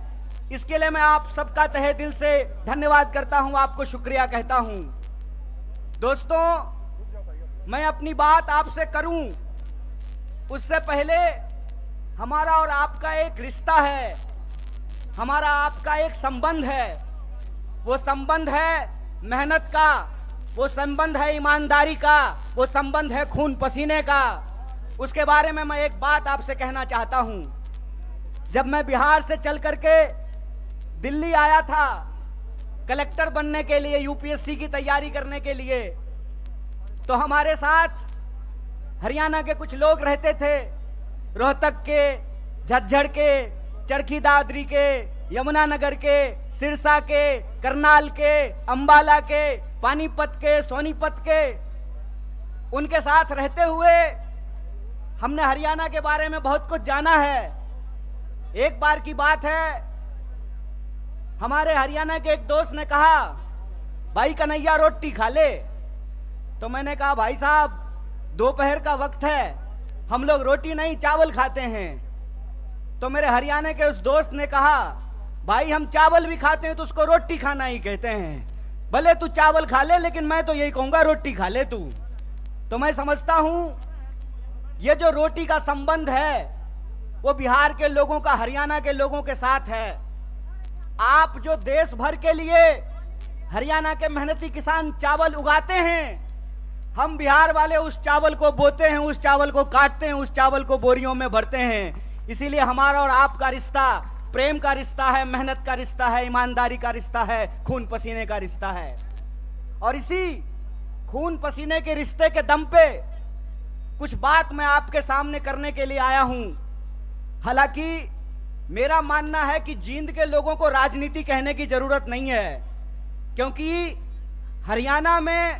इसके लिए मैं आप सबका तहे दिल से धन्यवाद करता हूं, आपको शुक्रिया कहता हूं। दोस्तों, मैं अपनी बात आपसे करूं उससे पहले हमारा और आपका एक रिश्ता है, हमारा आपका एक संबंध है। वो संबंध है मेहनत का, वो संबंध है ईमानदारी का, वो संबंध है खून पसीने का। उसके बारे में मैं एक बात आपसे कहना चाहता हूं। जब मैं बिहार से चल करके दिल्ली आया था कलेक्टर बनने के लिए, यूपीएससी की तैयारी करने के लिए, तो हमारे साथ हरियाणा के कुछ लोग रहते थे, रोहतक के, झज्जर के, चरखी दादरी के, यमुनानगर के, सिरसा के, करनाल के, अंबाला के, पानीपत के, सोनीपत के। उनके साथ रहते हुए हमने हरियाणा के बारे में बहुत कुछ जाना है। एक बार की बात है, हमारे हरियाणा के एक दोस्त ने कहा, भाई कन्हैया रोटी खा ले। तो मैंने कहा, भाई साहब दोपहर का वक्त है, हम लोग रोटी नहीं चावल खाते हैं। तो मेरे हरियाणा के उस दोस्त ने कहा, भाई हम चावल भी खाते हैं तो उसको रोटी खाना ही कहते हैं, भले तू चावल खा ले लेकिन मैं तो यही कहूंगा रोटी खा ले तू। तो मैं समझता हूं ये जो रोटी का संबंध है वो बिहार के लोगों का हरियाणा के लोगों के साथ है। आप जो देश भर के लिए हरियाणा के मेहनती किसान चावल उगाते हैं, हम बिहार वाले उस चावल को बोते हैं, उस चावल को काटते हैं, उस चावल को बोरियों में भरते हैं। इसीलिए हमारा और आपका रिश्ता प्रेम का रिश्ता है, मेहनत का रिश्ता है, ईमानदारी का रिश्ता है, खून पसीने का रिश्ता है। और इसी खून पसीने के रिश्ते के दम पे कुछ बात मैं आपके सामने करने के लिए आया हूं। हालांकि मेरा मानना है कि जींद के लोगों को राजनीति कहने की जरूरत नहीं है, क्योंकि हरियाणा में,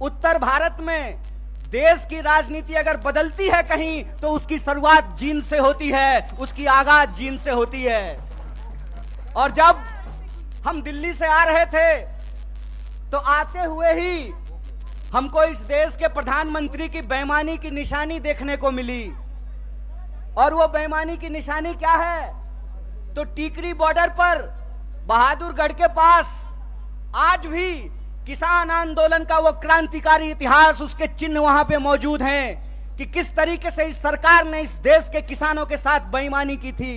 उत्तर भारत में देश की राजनीति अगर बदलती है कहीं तो उसकी शुरुआत जींद से होती है, उसकी आगाज जींद से होती है। और जब हम दिल्ली से आ रहे थे तो आते हुए ही हमको इस देश के प्रधानमंत्री की बेईमानी की निशानी देखने को मिली। और वो बेईमानी की निशानी क्या है? तो टीकरी बॉर्डर पर बहादुरगढ़ के पास आज भी किसान आंदोलन का वो क्रांतिकारी इतिहास, उसके चिन्ह वहां पे मौजूद हैं कि किस तरीके से इस सरकार ने इस देश के किसानों के साथ बेईमानी की थी।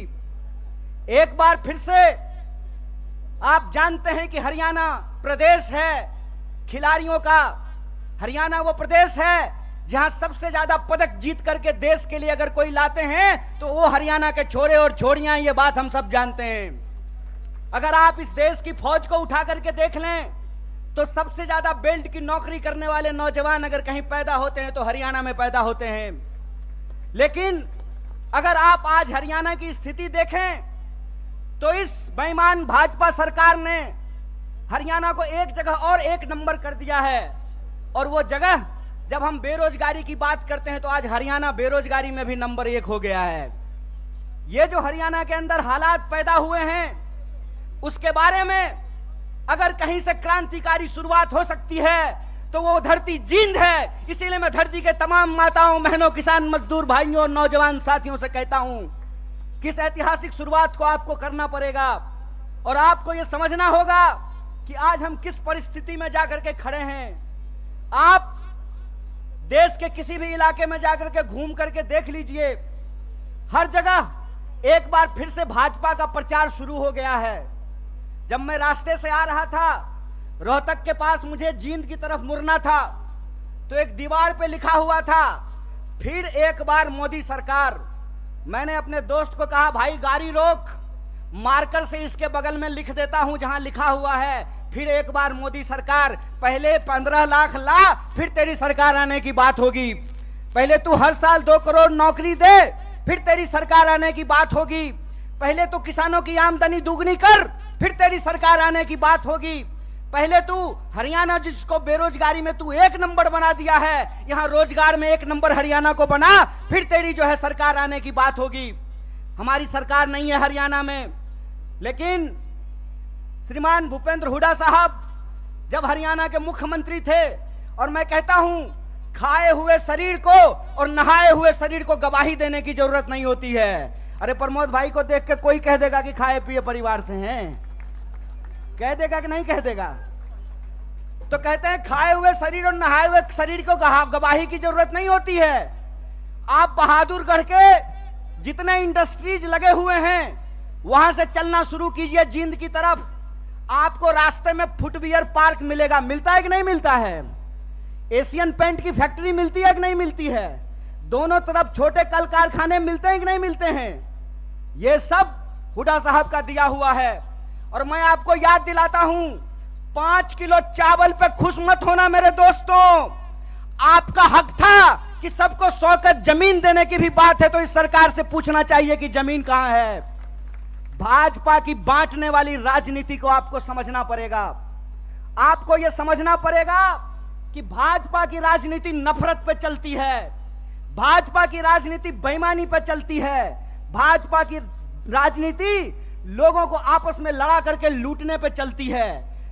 एक बार फिर से आप जानते हैं कि हरियाणा प्रदेश है खिलाड़ियों का। हरियाणा वो प्रदेश है जहां सबसे ज्यादा पदक जीत करके देश के लिए अगर कोई लाते हैं तो वो हरियाणा के छोरे और छोरियां, ये बात हम सब जानते हैं। अगर आप इस देश की फौज को उठा करके देख लें तो सबसे ज्यादा बेल्ट की नौकरी करने वाले नौजवान अगर कहीं पैदा होते हैं तो हरियाणा में पैदा होते हैं। लेकिन अगर आप आज हरियाणा की स्थिति देखें तो इस बेईमान भाजपा सरकार ने हरियाणा को एक जगह और एक नंबर कर दिया है। और वो जगह जब हम बेरोजगारी की बात करते हैं तो आज हरियाणा बेरोजगारी में भी नंबर 1 हो गया है। ये जो हरियाणा के अंदर हालात पैदा हुए हैं उसके बारे में अगर कहीं से क्रांतिकारी शुरुआत हो सकती है तो वो धरती जींद है। इसीलिए मैं धरती के तमाम माताओं, बहनों, किसान, मजदूर भाइयों और नौजवान साथियों से कहता हूं कि इस ऐतिहासिक शुरुआत को आपको करना पड़ेगा और आपको यह समझना होगा कि आज हम किस परिस्थिति में जाकर के खड़े हैं। आप देश के किसी भी इलाके में जाकर के घूम करके देख लीजिए, हर जगह एक बार फिर से भाजपा का प्रचार शुरू हो गया है। जब मैं रास्ते से आ रहा था, रोहतक के पास मुझे जींद की तरफ मुड़ना था तो एक दीवार पे लिखा हुआ था, फिर एक बार मोदी सरकार। मैंने अपने दोस्त को कहा, भाई गाड़ी रोक, मार्कर से इसके बगल में लिख देता हूं जहां लिखा हुआ है फिर एक बार मोदी सरकार। पहले 15 लाख ला, फिर तेरी सरकार आने की बात होगी। पहले तू हर साल 2 करोड़ नौकरी दे, फिर तेरी सरकार आने की बात होगी। पहले तू किसानों की आमदनी दुगनी कर, फिर तेरी सरकार आने की बात होगी। पहले तू हरियाणा जिसको बेरोजगारी में तू 1 नंबर बना दिया है, यहां रोजगार में 1 नंबर हरियाणा को बना, फिर तेरी जो है सरकार आने की बात होगी। हमारी सरकार नहीं है हरियाणा में, लेकिन श्रीमान भूपेंद्र हुड्डा साहब जब हरियाणा के मुख्यमंत्री थे, और मैं कहता हूं खाए हुए शरीर को और नहाए हुए शरीर को गवाही देने की जरूरत नहीं होती है। अरे प्रमोद भाई को देख के कोई कह देगा कि खाए पिए परिवार से हैं, कह देगा कि नहीं कह देगा? तो कहते हैं खाए हुए शरीर और नहाए हुए शरीर को गवाही की जरूरत नहीं होती है। आप बहादुरगढ़ के जितने इंडस्ट्रीज लगे हुए हैं वहां से चलना शुरू कीजिए जींद की तरफ, आपको रास्ते में फुटवियर पार्क मिलेगा। मिलता है कि नहीं मिलता है? एशियन पेंट की फैक्ट्री मिलती है कि नहीं मिलती है? दोनों तरफ छोटे कल कारखाने मिलते हैं कि नहीं मिलते हैं? ये सब हुड्डा साहब का दिया हुआ है। और मैं आपको याद दिलाता हूं, 5 किलो चावल पे खुश मत होना मेरे दोस्तों। आपका हक था कि सबको 100 गज जमीन देने की भी बात है तो इस सरकार से पूछना चाहिए कि जमीन कहां है। भाजपा की बांटने वाली राजनीति को आपको समझना पड़ेगा। आपको यह समझना पड़ेगा कि भाजपा की राजनीति नफरत पे चलती है, भाजपा की राजनीति बेईमानी पे चलती है, भाजपा की राजनीति लोगों को आपस में लड़ा करके लूटने पे चलती है।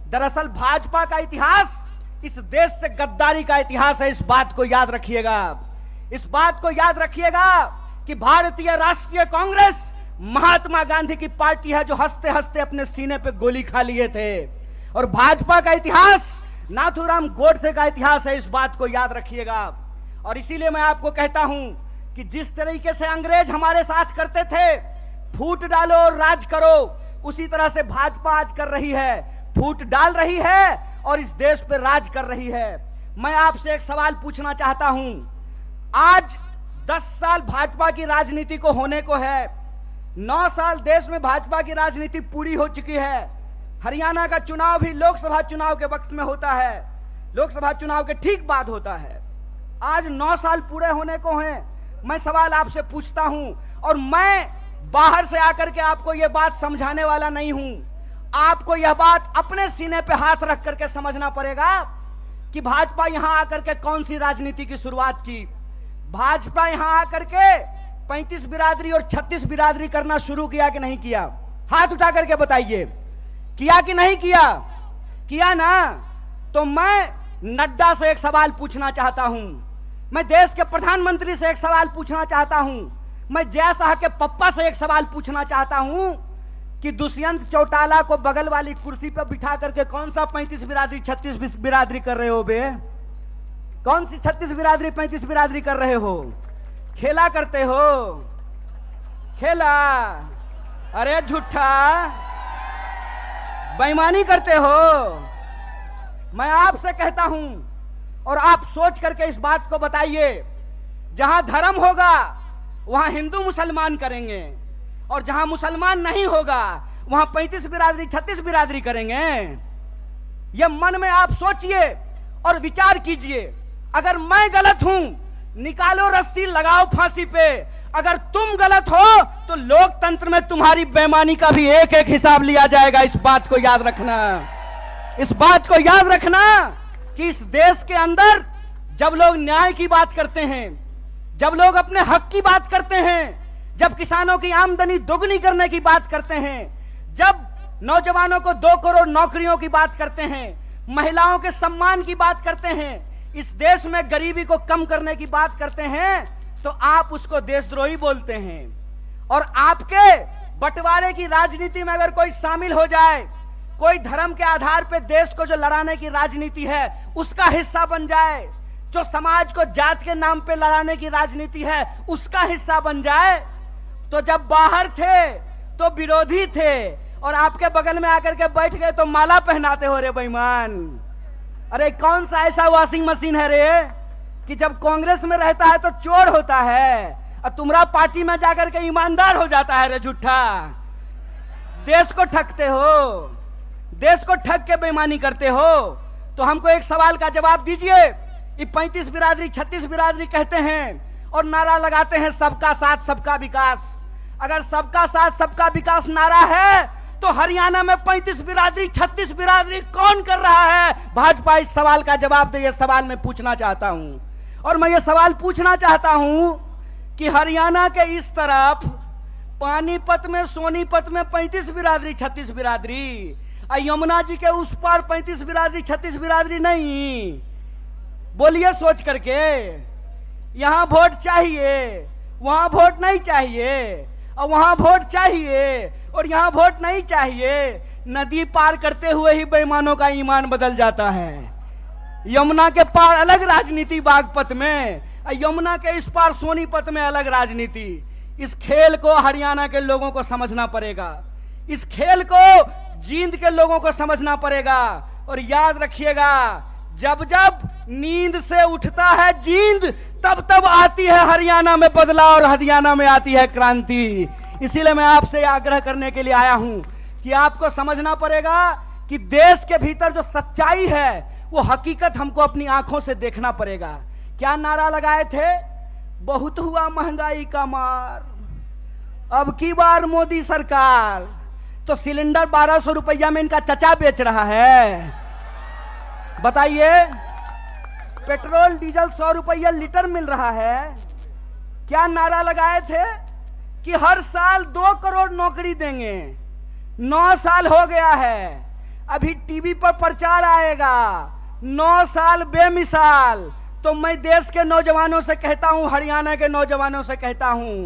दरअसल भाजपा का इतिहास इस देश से गद्दारी का इतिहास है। इस बात को याद रखिएगा, इस बात को याद रखिएगा कि भारतीय राष्ट्रीय कांग्रेस महात्मा गांधी की पार्टी है जो हंसते हंसते अपने सीने पे गोली खा लिए थे, और भाजपा का इतिहास नाथूराम गोडसे का इतिहास है। इस बात को याद रखिएगा। और इसीलिए मैं आपको कहता हूं कि जिस तरीके से अंग्रेज हमारे साथ करते थे, फूट डालो और राज करो, उसी तरह से भाजपा आज कर रही है, फूट डाल रही है और इस देश पे राज कर रही है। मैं आपसे एक सवाल पूछना चाहता हूं, आज 10 साल भाजपा की राजनीति को होने को है, 9 साल देश में भाजपा की राजनीति पूरी हो चुकी है। हरियाणा का चुनाव भी लोकसभा चुनाव के वक्त में होता है, लोकसभा चुनाव के ठीक बाद होता है। आज 9 साल पूरे होने को हैं। मैं सवाल आपसे पूछता हूं, और मैं बाहर से आकर के आपको यह बात समझाने वाला नहीं हूं। आपको यह बात अपने सीने पे हाथ रख करके समझना पड़ेगा कि भाजपा यहां आकर के कौन सी राजनीति की शुरुआत की। भाजपा यहां आकर के 35 बिरादरी और 36 बिरादरी करना शुरू किया कि नहीं किया? हाथ उठा करके बताइए, किया कि नहीं किया? किया ना? तो मैं नड्डा से एक सवाल पूछना चाहता हूं, मैं देश के प्रधानमंत्री से एक सवाल पूछना चाहता हूं, मैं जय शाह के पप्पा से एक सवाल पूछना चाहता हूं कि दुष्यंत चौटाला को बगल वाली कुर्सी पर बिठा करके कौन सा 35 बिरादरी 36 बिरादरी कर रहे हो बे? कौन सी 36 बिरादरी 35 बिरादरी कर रहे हो? खेला करते हो? खेला? अरे झूठा, बेईमानी करते हो। मैं आपसे कहता हूं, और आप सोच करके इस बात को बताइए, जहां धर्म होगा वहां हिंदू मुसलमान करेंगे, और जहां मुसलमान नहीं होगा वहां 35 बिरादरी 36 बिरादरी करेंगे। यह मन में आप सोचिए और विचार कीजिए। अगर मैं गलत हूं, निकालो रस्सी, लगाओ फांसी पे। अगर तुम गलत हो तो लोकतंत्र में तुम्हारी बेईमानी का भी एक एक हिसाब लिया जाएगा। इस बात को याद रखना, इस बात को याद रखना कि इस देश के अंदर जब लोग न्याय की बात करते हैं, जब लोग अपने हक की बात करते हैं, जब किसानों की आमदनी दोगुनी करने की बात करते हैं, जब नौजवानों को 2 करोड़ नौकरियों की बात करते हैं, महिलाओं के सम्मान की बात करते हैं, इस देश में गरीबी को कम करने की बात करते हैं, तो आप उसको देशद्रोही बोलते हैं। और आपके बंटवारे की राजनीति में अगर कोई शामिल हो जाए, कोई धर्म के आधार पर देश को जो लड़ाने की राजनीति है उसका हिस्सा बन जाए, जो समाज को जात के नाम पे लड़ाने की राजनीति है उसका हिस्सा बन जाए, तो जब बाहर थे तो विरोधी थे और आपके बगल में आकर के बैठ गए तो माला पहनाते हो रे बेईमान। अरे कौन सा ऐसा वॉशिंग मशीन है रे कि जब कांग्रेस में रहता है तो चोर होता है और तुम्हारा पार्टी में जाकर के ईमानदार हो जाता है रे झूठा। देश को ठगते हो, देश को ठग के बेईमानी करते हो। तो हमको एक सवाल का जवाब दीजिए। ये 35 बिरादरी 36 बिरादरी कहते हैं और नारा लगाते हैं सबका साथ सबका विकास। अगर सबका साथ सबका विकास नारा है तो हरियाणा में 35 बिरादरी 36 बिरादरी कौन कर रहा है? भाजपा इस सवाल का जवाब दे। ये सवाल मैं पूछना चाहता हूं और मैं ये सवाल पूछना चाहता हूं कि हरियाणा के इस तरफ पानीपत में सोनीपत में 35 बिरादरी 36 बिरादरी, यमुना जी के उस पार 35 बिरादरी 36 बिरादरी नहीं। बोलिए सोच करके, यहां वोट चाहिए, वहां वोट नहीं चाहिए, और वहां वोट चाहिए और यहां वोट नहीं चाहिए। नदी पार करते हुए ही बेईमानों का ईमान बदल जाता है। यमुना के पार अलग राजनीति बागपत में, यमुना के इस पार सोनीपत में अलग राजनीति। इस खेल को हरियाणा के लोगों को समझना पड़ेगा, इस खेल को जींद के लोगों को समझना पड़ेगा। और याद रखिएगा, जब जब नींद से उठता है जींद तब तब आती है हरियाणा में बदलाव और हरियाणा में आती है क्रांति। इसीलिए मैं आपसे आग्रह करने के लिए आया हूं कि आपको समझना पड़ेगा कि देश के भीतर जो सच्चाई है वो हकीकत हमको अपनी आंखों से देखना पड़ेगा। क्या नारा लगाए थे? बहुत हुआ महंगाई का मार, अब की बार मोदी सरकार। तो सिलेंडर 1200 रुपया में इनका चचा बेच रहा है। बताइए, पेट्रोल डीजल 100 रुपया लीटर मिल रहा है। क्या नारा लगाए थे कि हर साल 2 करोड़ नौकरी देंगे। 9 साल हो गया है, अभी टीवी पर प्रचार आएगा 9 साल बेमिसाल। तो मैं देश के नौजवानों से कहता हूं, हरियाणा के नौजवानों से कहता हूं,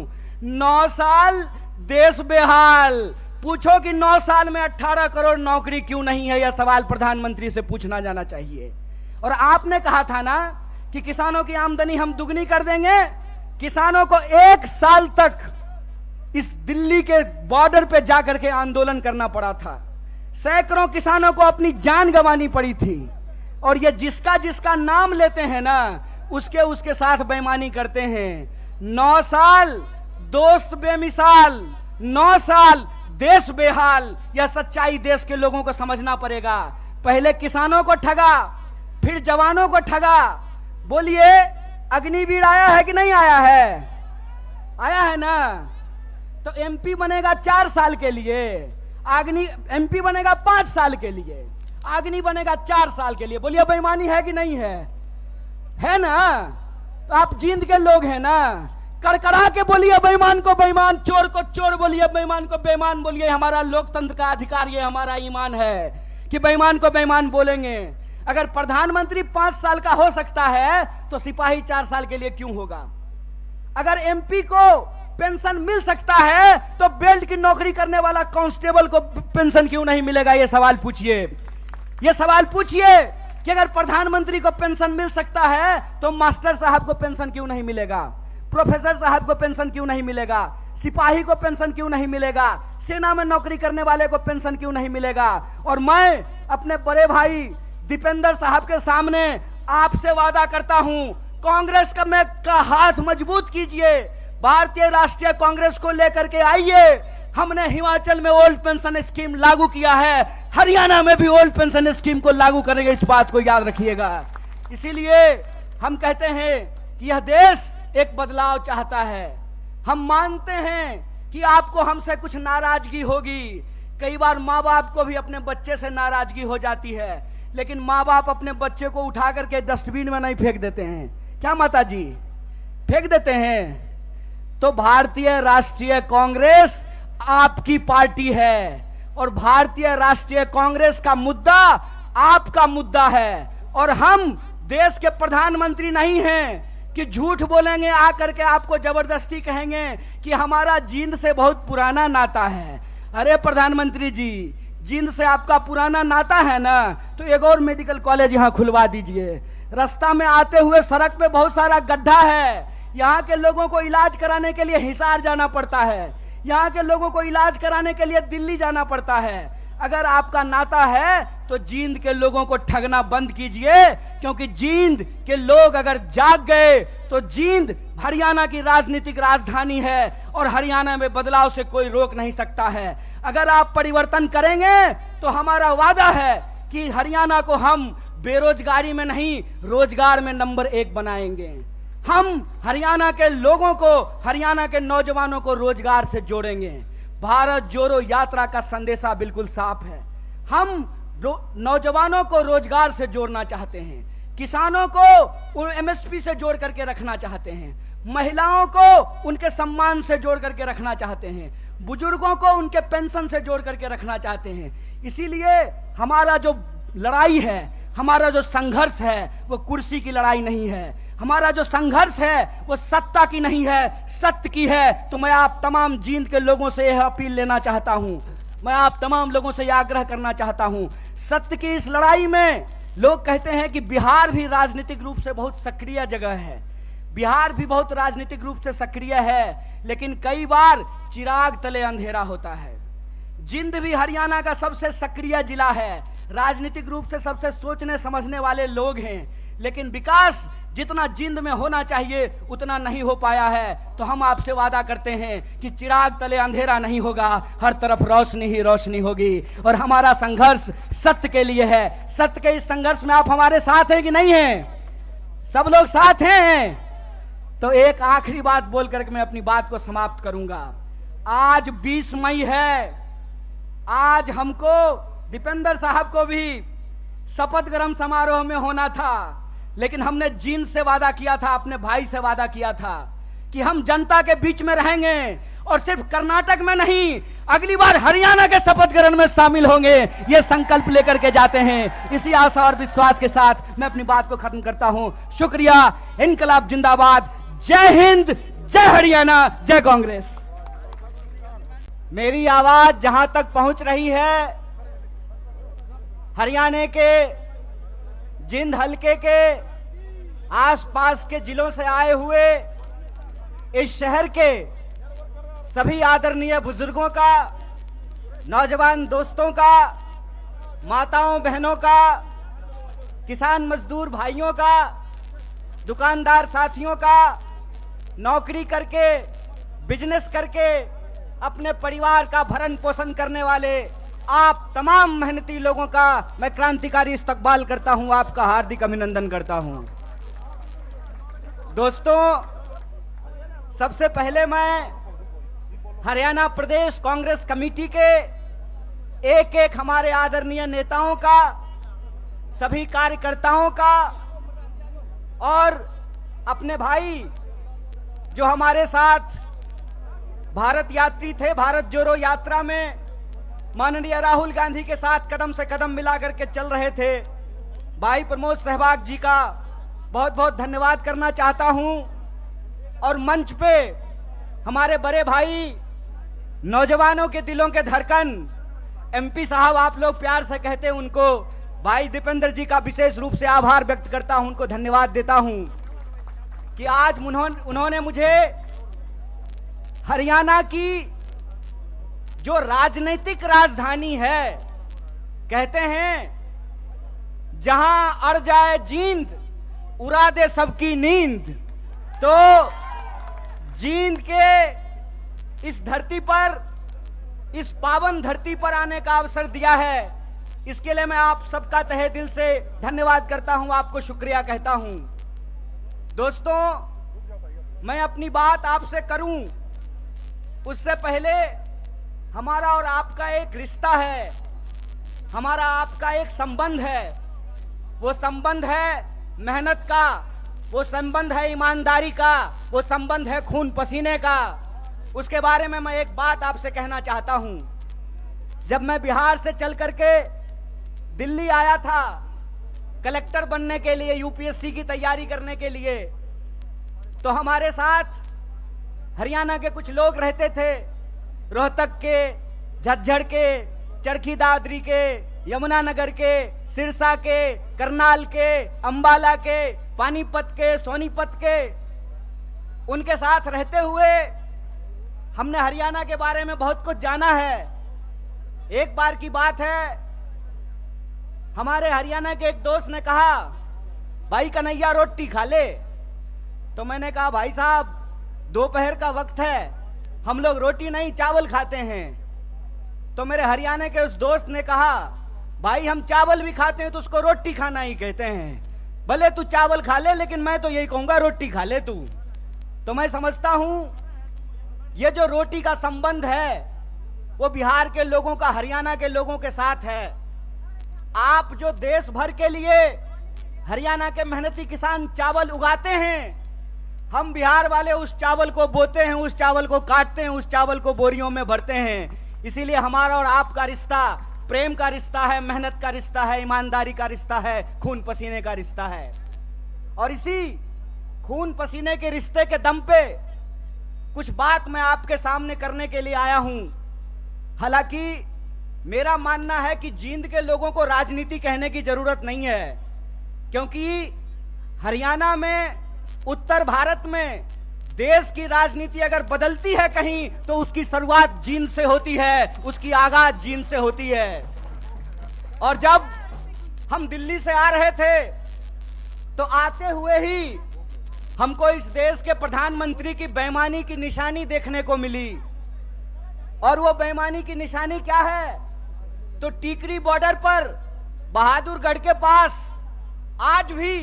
9 साल देश बेहाल। पूछो कि 9 साल में 18 करोड़ नौकरी क्यों नहीं है? यह सवाल प्रधानमंत्री से पूछना जाना चाहिए। और आपने कहा था ना कि किसानों की आमदनी हम दुगनी कर देंगे। किसानों को 1 साल तक इस दिल्ली के बॉर्डर पे जाकर के आंदोलन करना पड़ा था। सैकड़ों किसानों को अपनी जान गंवानी पड़ी थी। और ये जिसका जिसका नाम लेते हैं ना, उसके साथ बेईमानी करते हैं। 9 साल दोस्त बेमिसाल, 9 साल देश बेहाल। यह सच्चाई देश के लोगों को समझना पड़ेगा। पहले किसानों को ठगा, फिर जवानों को ठगा। बोलिए, अग्निवीर आया है कि नहीं आया है? आया है ना। तो एमपी बनेगा 4 साल के लिए, एमपी बनेगा 5 साल के लिए, अग्नि बनेगा 4 साल के लिए। बोलिए बेईमानी है कि नहीं है? है ना। तो आप जींद के लोग हैं ना, कड़कड़ा के बोलिए बेईमान को बेईमान, चोर को चोर बोलिए, बेईमान को बेईमान बोलिए। हमारा लोकतंत्र का अधिकार, ये हमारा ईमान है कि बेईमान को बेईमान बोलेंगे। अगर प्रधानमंत्री 5 साल का हो सकता है तो सिपाही 4 साल के लिए क्यों होगा? अगर एमपी को पेंशन मिल सकता है तो बेल्ट की नौकरी करने वाला कांस्टेबल को पेंशन क्यों नहीं मिलेगा? ये सवाल पूछिए। ये सवाल पूछिए कि अगर प्रधानमंत्री को पेंशन मिल सकता है तो मास्टर साहब को पेंशन क्यों नहीं मिलेगा? प्रोफेसर साहब को पेंशन क्यों नहीं मिलेगा? सिपाही को पेंशन क्यों नहीं मिलेगा? सेना में नौकरी करने वाले को पेंशन क्यों नहीं मिलेगा? और मैं अपने बड़े भाई दीपेंद्र साहब के सामने आपसे वादा करता हूं, कांग्रेस का हाथ मजबूत कीजिए, भारतीय राष्ट्रीय कांग्रेस को लेकर के आइए। हमने हिमाचल में ओल्ड पेंशन स्कीम लागू किया है, हरियाणा में भी ओल्ड पेंशन स्कीम को लागू करेंगे। इस बात को याद रखिएगा। इसीलिए हम कहते हैं कि यह देश एक बदलाव चाहता है। हम मानते हैं कि आपको हमसे कुछ नाराजगी होगी, कई बार माँ बाप को भी अपने बच्चे से नाराजगी हो जाती है, लेकिन माँ बाप अपने बच्चे को उठा करके डस्टबिन में नहीं फेंक देते हैं। क्या माता जी, फेंक देते हैं? तो भारतीय राष्ट्रीय कांग्रेस आपकी पार्टी है और भारतीय राष्ट्रीय कांग्रेस का मुद्दा आपका मुद्दा है। और हम देश के प्रधानमंत्री नहीं हैं कि झूठ बोलेंगे आकर के आपको जबरदस्ती कहेंगे कि हमारा जींद से बहुत पुराना नाता है। अरे प्रधानमंत्री जी, जींद से आपका पुराना नाता है ना, तो एक और मेडिकल कॉलेज यहां खुलवा दीजिए। रास्ता में आते हुए सड़क पे बहुत सारा गड्ढा है, यहाँ के लोगों को इलाज कराने के लिए हिसार जाना पड़ता है, यहाँ के लोगों को इलाज कराने के लिए दिल्ली जाना पड़ता है। अगर आपका नाता है तो जींद के लोगों को ठगना बंद कीजिए, क्योंकि जींद के लोग अगर जाग गए तो जींद हरियाणा की राजनीतिक राजधानी है और हरियाणा में बदलाव से कोई रोक नहीं सकता है। अगर आप परिवर्तन करेंगे तो हमारा वादा है कि हरियाणा को हम बेरोजगारी में नहीं, रोजगार में नंबर 1 बनाएंगे। हम हरियाणा के लोगों को, हरियाणा के नौजवानों को रोजगार से जोड़ेंगे। भारत जोड़ो यात्रा का संदेशा बिल्कुल साफ है। हम नौजवानों को रोजगार से जोड़ना चाहते हैं, किसानों को एमएसपी से जोड़ करके रखना चाहते हैं, महिलाओं को उनके सम्मान से जोड़ करके रखना चाहते हैं, बुजुर्गों को उनके पेंशन से जोड़ करके रखना चाहते हैं। इसीलिए हमारा जो लड़ाई है, हमारा जो संघर्ष है, वो कुर्सी की लड़ाई नहीं है। हमारा जो संघर्ष है वो सत्ता की नहीं है, सत्य की है। तो मैं आप तमाम जींद के लोगों से यह अपील लेना चाहता हूं, मैं आप तमाम लोगों से यह आग्रह करना चाहता हूं। सत्य की इस लड़ाई में लोग कहते हैं कि बिहार भी राजनीतिक रूप से बहुत सक्रिय जगह है, बिहार भी बहुत राजनीतिक रूप से सक्रिय है, लेकिन कई बार चिराग तले अंधेरा होता है। जींद भी हरियाणा का सबसे सक्रिय जिला है, राजनीतिक रूप से सबसे सोचने समझने वाले लोग हैं, लेकिन विकास जितना जींद में होना चाहिए उतना नहीं हो पाया है। तो हम आपसे वादा करते हैं कि चिराग तले अंधेरा नहीं होगा, हर तरफ रोशनी ही रोशनी होगी। और हमारा संघर्ष सत्य के लिए है। सत्य के इस संघर्ष में आप हमारे साथ हैं कि नहीं हैं? सब लोग साथ हैं। तो एक आखिरी बात बोल करके मैं अपनी बात को समाप्त करूंगा। आज 20 मई है, आज हमको दीपेंद्र साहब को भी शपथ ग्रहण समारोह में होना था, लेकिन हमने जींद से वादा किया था, अपने भाई से वादा किया था कि हम जनता के बीच में रहेंगे और सिर्फ कर्नाटक में नहीं, अगली बार हरियाणा के शपथ ग्रहण में शामिल होंगे। ये संकल्प लेकर के जाते हैं। इसी आशा और विश्वास के साथ मैं अपनी बात को खत्म करता हूं। शुक्रिया। इनकलाब जिंदाबाद। जय हिंद, जय हरियाणा, जय कांग्रेस। मेरी आवाज जहां तक पहुंच रही है, हरियाणा के जींद हलके के आसपास के जिलों से आए हुए इस शहर के सभी आदरणीय बुजुर्गों का, नौजवान दोस्तों का, माताओं बहनों का, किसान मजदूर भाइयों का, दुकानदार साथियों का, नौकरी करके बिजनेस करके अपने परिवार का भरण पोषण करने वाले आप तमाम मेहनती लोगों का मैं क्रांतिकारी इस्तकबाल करता हूं, आपका हार्दिक अभिनंदन करता हूं। दोस्तों, सबसे पहले मैं हरियाणा प्रदेश कांग्रेस कमेटी के एक एक हमारे आदरणीय नेताओं का, सभी कार्यकर्ताओं का और अपने भाई जो हमारे साथ भारत यात्री थे, भारत जोड़ो यात्रा में माननीय राहुल गांधी के साथ कदम से कदम मिला करके चल रहे थे, भाई प्रमोद सहवाग जी का बहुत बहुत धन्यवाद करना चाहता हूं। और मंच पे हमारे बड़े भाई, नौजवानों के दिलों के धड़कन, एमपी साहब आप लोग प्यार से कहते हैं उनको, भाई दीपेंद्र जी का विशेष रूप से आभार व्यक्त करता हूं, उनको धन्यवाद देता हूं कि आज उन्होंने मुझे हरियाणा की जो राजनीतिक राजधानी है, कहते हैं जहां अड़ जाए जींद उड़ा दे सबकी नींद, तो जींद के इस धरती पर, इस पावन धरती पर आने का अवसर दिया है। इसके लिए मैं आप सबका तहे दिल से धन्यवाद करता हूं, आपको शुक्रिया कहता हूं। दोस्तों, मैं अपनी बात आपसे करूं उससे पहले हमारा और आपका एक रिश्ता है, हमारा आपका एक संबंध है। वो संबंध है मेहनत का, वो संबंध है ईमानदारी का, वो संबंध है खून पसीने का। उसके बारे में मैं एक बात आपसे कहना चाहता हूं। जब मैं बिहार से चल करके दिल्ली आया था कलेक्टर बनने के लिए, यूपीएससी की तैयारी करने के लिए, तो हमारे साथ हरियाणा के कुछ लोग रहते थे, रोहतक के, झज्जर के, चरखी दादरी के, यमुनानगर के, सिरसा के, करनाल के, अंबाला के, पानीपत के, सोनीपत के। उनके साथ रहते हुए हमने हरियाणा के बारे में बहुत कुछ जाना है। एक बार की बात है, हमारे हरियाणा के एक दोस्त ने कहा, भाई कन्हैया रोटी खा ले। तो मैंने कहा, भाई साहब दोपहर का वक्त है, हम लोग रोटी नहीं चावल खाते हैं। तो मेरे हरियाणा के उस दोस्त ने कहा, भाई हम चावल भी खाते हैं तो उसको रोटी खाना ही कहते हैं। भले तू चावल खा ले, लेकिन मैं तो यही कहूंगा रोटी खा ले तू। तो मैं समझता हूं ये जो रोटी का संबंध है वो बिहार के लोगों का हरियाणा के लोगों के साथ है। आप जो देश भर के लिए हरियाणा के मेहनती किसान चावल उगाते हैं, हम बिहार वाले उस चावल को बोते हैं, उस चावल को काटते हैं, उस चावल को बोरियों में भरते हैं। इसीलिए हमारा और आपका रिश्ता प्रेम का रिश्ता है, मेहनत का रिश्ता है, ईमानदारी का रिश्ता है, खून पसीने का रिश्ता है। और इसी खून पसीने के रिश्ते के दम पे कुछ बात मैं आपके सामने करने के लिए आया हूं। हालांकि मेरा मानना है कि जींद के लोगों को राजनीति कहने की जरूरत नहीं है, क्योंकि हरियाणा में, उत्तर भारत में देश की राजनीति अगर बदलती है कहीं तो उसकी शुरुआत जींद से होती है, उसकी आगाज जींद से होती है। और जब हम दिल्ली से आ रहे थे तो आते हुए ही हमको इस देश के प्रधानमंत्री की बेईमानी की निशानी देखने को मिली। और वो बेईमानी की निशानी क्या है? तो टीकरी बॉर्डर पर बहादुरगढ़ के पास आज भी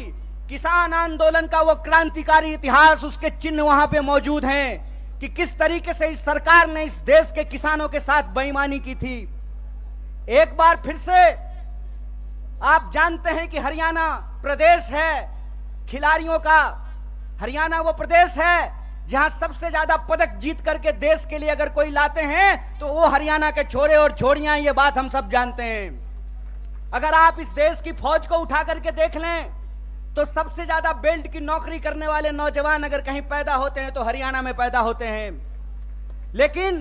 किसान आंदोलन का वो क्रांतिकारी इतिहास, उसके चिन्ह वहां पे मौजूद हैं कि किस तरीके से इस सरकार ने इस देश के किसानों के साथ बेईमानी की थी। एक बार फिर से आप जानते हैं कि हरियाणा प्रदेश है खिलाड़ियों का। हरियाणा वो प्रदेश है जहां सबसे ज्यादा पदक जीत करके देश के लिए अगर कोई लाते हैं तो वो हरियाणा के छोरे और छोरियां, ये बात हम सब जानते हैं। अगर आप इस देश की फौज को उठा करके देख लें तो सबसे ज्यादा बेल्ट की नौकरी करने वाले नौजवान अगर कहीं पैदा होते हैं तो हरियाणा में पैदा होते हैं। लेकिन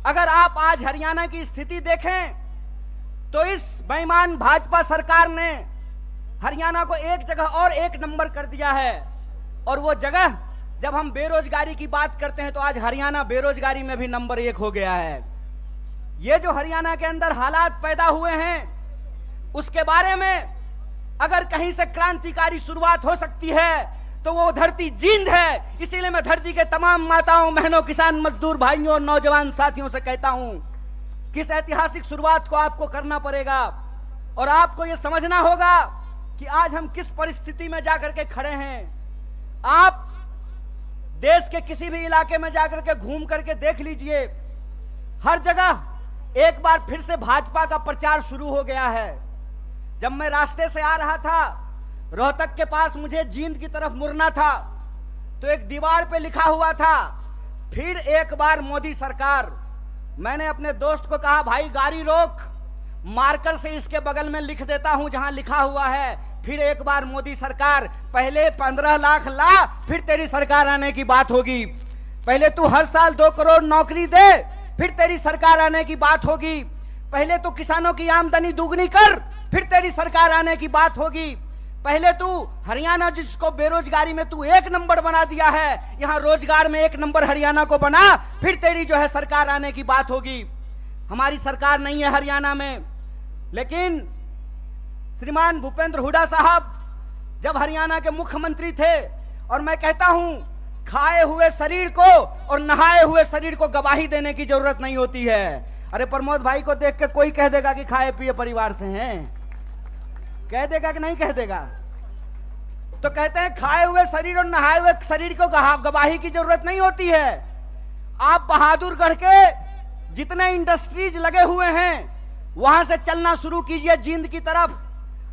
अगर आप आज हरियाणा की स्थिति देखें तो इस बेईमान भाजपा सरकार ने हरियाणा को एक जगह और एक नंबर कर दिया है। और वो जगह, जब हम बेरोजगारी की बात करते हैं तो आज हरियाणा बेरोजगारी में भी नंबर 1 हो गया है। ये जो हरियाणा के अंदर हालात पैदा हुए हैं उसके बारे में अगर कहीं से क्रांतिकारी शुरुआत हो सकती है तो वो धरती जींद है। इसीलिए मैं धरती के तमाम माताओं, बहनों, किसान मजदूर भाइयों और नौजवान साथियों से कहता हूं कि इस ऐतिहासिक शुरुआत को आपको करना पड़ेगा। और आपको यह समझना होगा कि आज हम किस परिस्थिति में जाकर के खड़े हैं। आप देश के किसी भी इलाके में जाकर के घूम करके देख लीजिए, हर जगह एक बार फिर से भाजपा का प्रचार शुरू हो गया है। जब मैं रास्ते से आ रहा था, रोहतक के पास मुझे जींद की तरफ मुड़ना था तो एक दीवार पे लिखा हुआ था, फिर एक बार मोदी सरकार। मैंने अपने दोस्त को कहा, भाई गाड़ी रोक, मार्कर से इसके बगल में लिख देता हूं जहां लिखा हुआ है फिर एक बार मोदी सरकार। पहले 15 लाख ला, फिर तेरी सरकार आने की बात होगी। पहले तू हर साल 2 करोड़ नौकरी दे, फिर तेरी सरकार आने की बात होगी। पहले तू किसानों की आमदनी दुगनी कर, फिर तेरी सरकार आने की बात होगी। पहले तू हरियाणा, जिसको बेरोजगारी में तू 1 नंबर बना दिया है, यहां रोजगार में 1 नंबर हरियाणा को बना, फिर तेरी जो है सरकार आने की बात होगी। हमारी सरकार नहीं है हरियाणा में, लेकिन श्रीमान भूपेंद्र हुड्डा साहब जब हरियाणा के मुख्यमंत्री थे, और मैं कहता हूं खाए हुए शरीर को और नहाए हुए शरीर को गवाही देने की जरूरत नहीं होती है। अरे प्रमोद भाई को देख के कोई कह देगा कि खाए पिए परिवार से हैं, कह देगा कि नहीं कह देगा? तो कहते हैं खाए हुए शरीर और नहाए हुए शरीर को गवाही की जरूरत नहीं होती है। आप बहादुरगढ़ के जितने इंडस्ट्रीज लगे हुए हैं वहां से चलना शुरू कीजिए जींद की तरफ।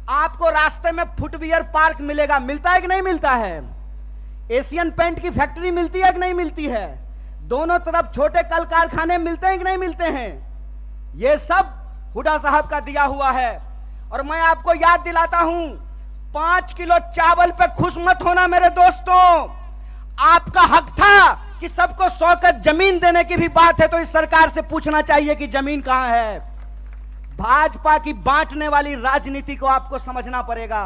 आपको रास्ते में फुटवियर पार्क मिलेगा, मिलता है कि नहीं मिलता है? एशियन पेंट की फैक्ट्री मिलती है कि नहीं मिलती है? दोनों तरफ छोटे कल कारखाने मिलते हैं कि नहीं मिलते हैं? ये सब हुड्डा साहब का दिया हुआ है। और मैं आपको याद दिलाता हूं, 5 किलो चावल पे खुश मत होना मेरे दोस्तों। आपका हक था कि सबको 100 गज जमीन देने की भी बात है तो इस सरकार से पूछना चाहिए कि जमीन कहां है। भाजपा की बांटने वाली राजनीति को आपको समझना पड़ेगा।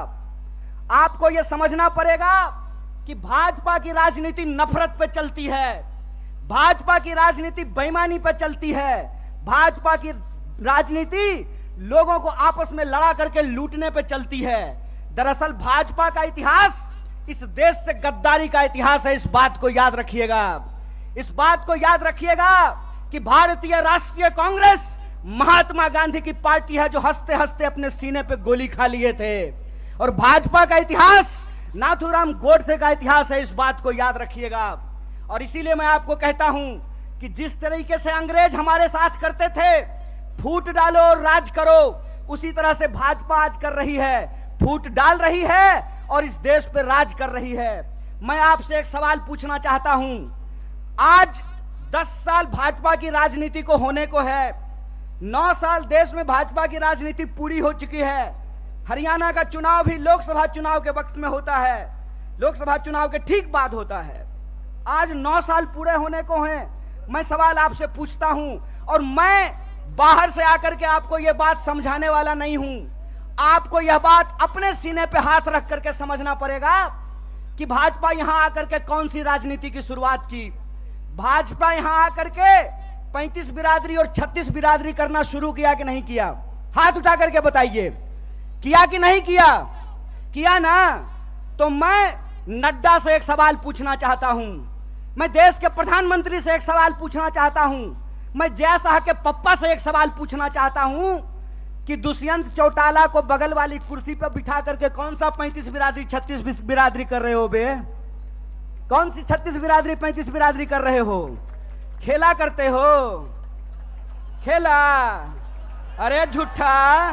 आपको यह समझना पड़ेगा कि भाजपा की राजनीति नफरत पे चलती है, भाजपा की राजनीति बेईमानी पे चलती है, भाजपा की राजनीति लोगों को आपस में लड़ा करके लूटने पे चलती है। दरअसल भाजपा का इतिहास इस देश से गद्दारी का इतिहास है। इस बात को याद रखिएगा, इस बात को याद रखिएगा कि भारतीय राष्ट्रीय कांग्रेस महात्मा गांधी की पार्टी है जो हंसते हंसते अपने सीने पे गोली खा लिए थे। और भाजपा का इतिहास नाथूराम गोडसे का इतिहास है। इस बात को याद रखिएगा। और इसीलिए मैं आपको कहता हूं कि जिस तरीके से अंग्रेज हमारे साथ करते थे, फूट डालो और राज करो, उसी तरह से भाजपा आज कर रही है, फूट डाल रही है और इस देश पे राज कर रही है। मैं आपसे एक सवाल पूछना चाहता हूं। आज 10 साल भाजपा की राजनीति को होने को है, 9 साल देश में भाजपा की राजनीति पूरी हो चुकी है। हरियाणा का चुनाव भी लोकसभा चुनाव के वक्त में होता है, लोकसभा चुनाव के ठीक बाद होता है। आज 9 साल पूरे होने को हैं। मैं सवाल आपसे पूछता हूं, और मैं बाहर से आकर के आपको यह बात समझाने वाला नहीं हूं। आपको यह बात अपने सीने पे हाथ रख करके समझना पड़ेगा कि भाजपा यहां आकर के कौन सी राजनीति की शुरुआत की। भाजपा यहां आकर के 35 बिरादरी और 36 बिरादरी करना शुरू किया कि नहीं किया? हाथ उठा करके बताइए, किया कि नहीं किया? किया ना? तो मैं नड्डा से एक सवाल पूछना चाहता हूं, मैं देश के प्रधानमंत्री से एक सवाल पूछना चाहता हूं, मैं जय शाह के पप्पा से एक सवाल पूछना चाहता हूं कि दुष्यंत चौटाला को बगल वाली कुर्सी पर बिठा करके कौन सा 35 बिरादरी 36 बिरादरी कर रहे हो बे? कौन सी 36 बिरादरी 35 बिरादरी कर रहे हो? खेला करते हो? खेला? अरे झूठा,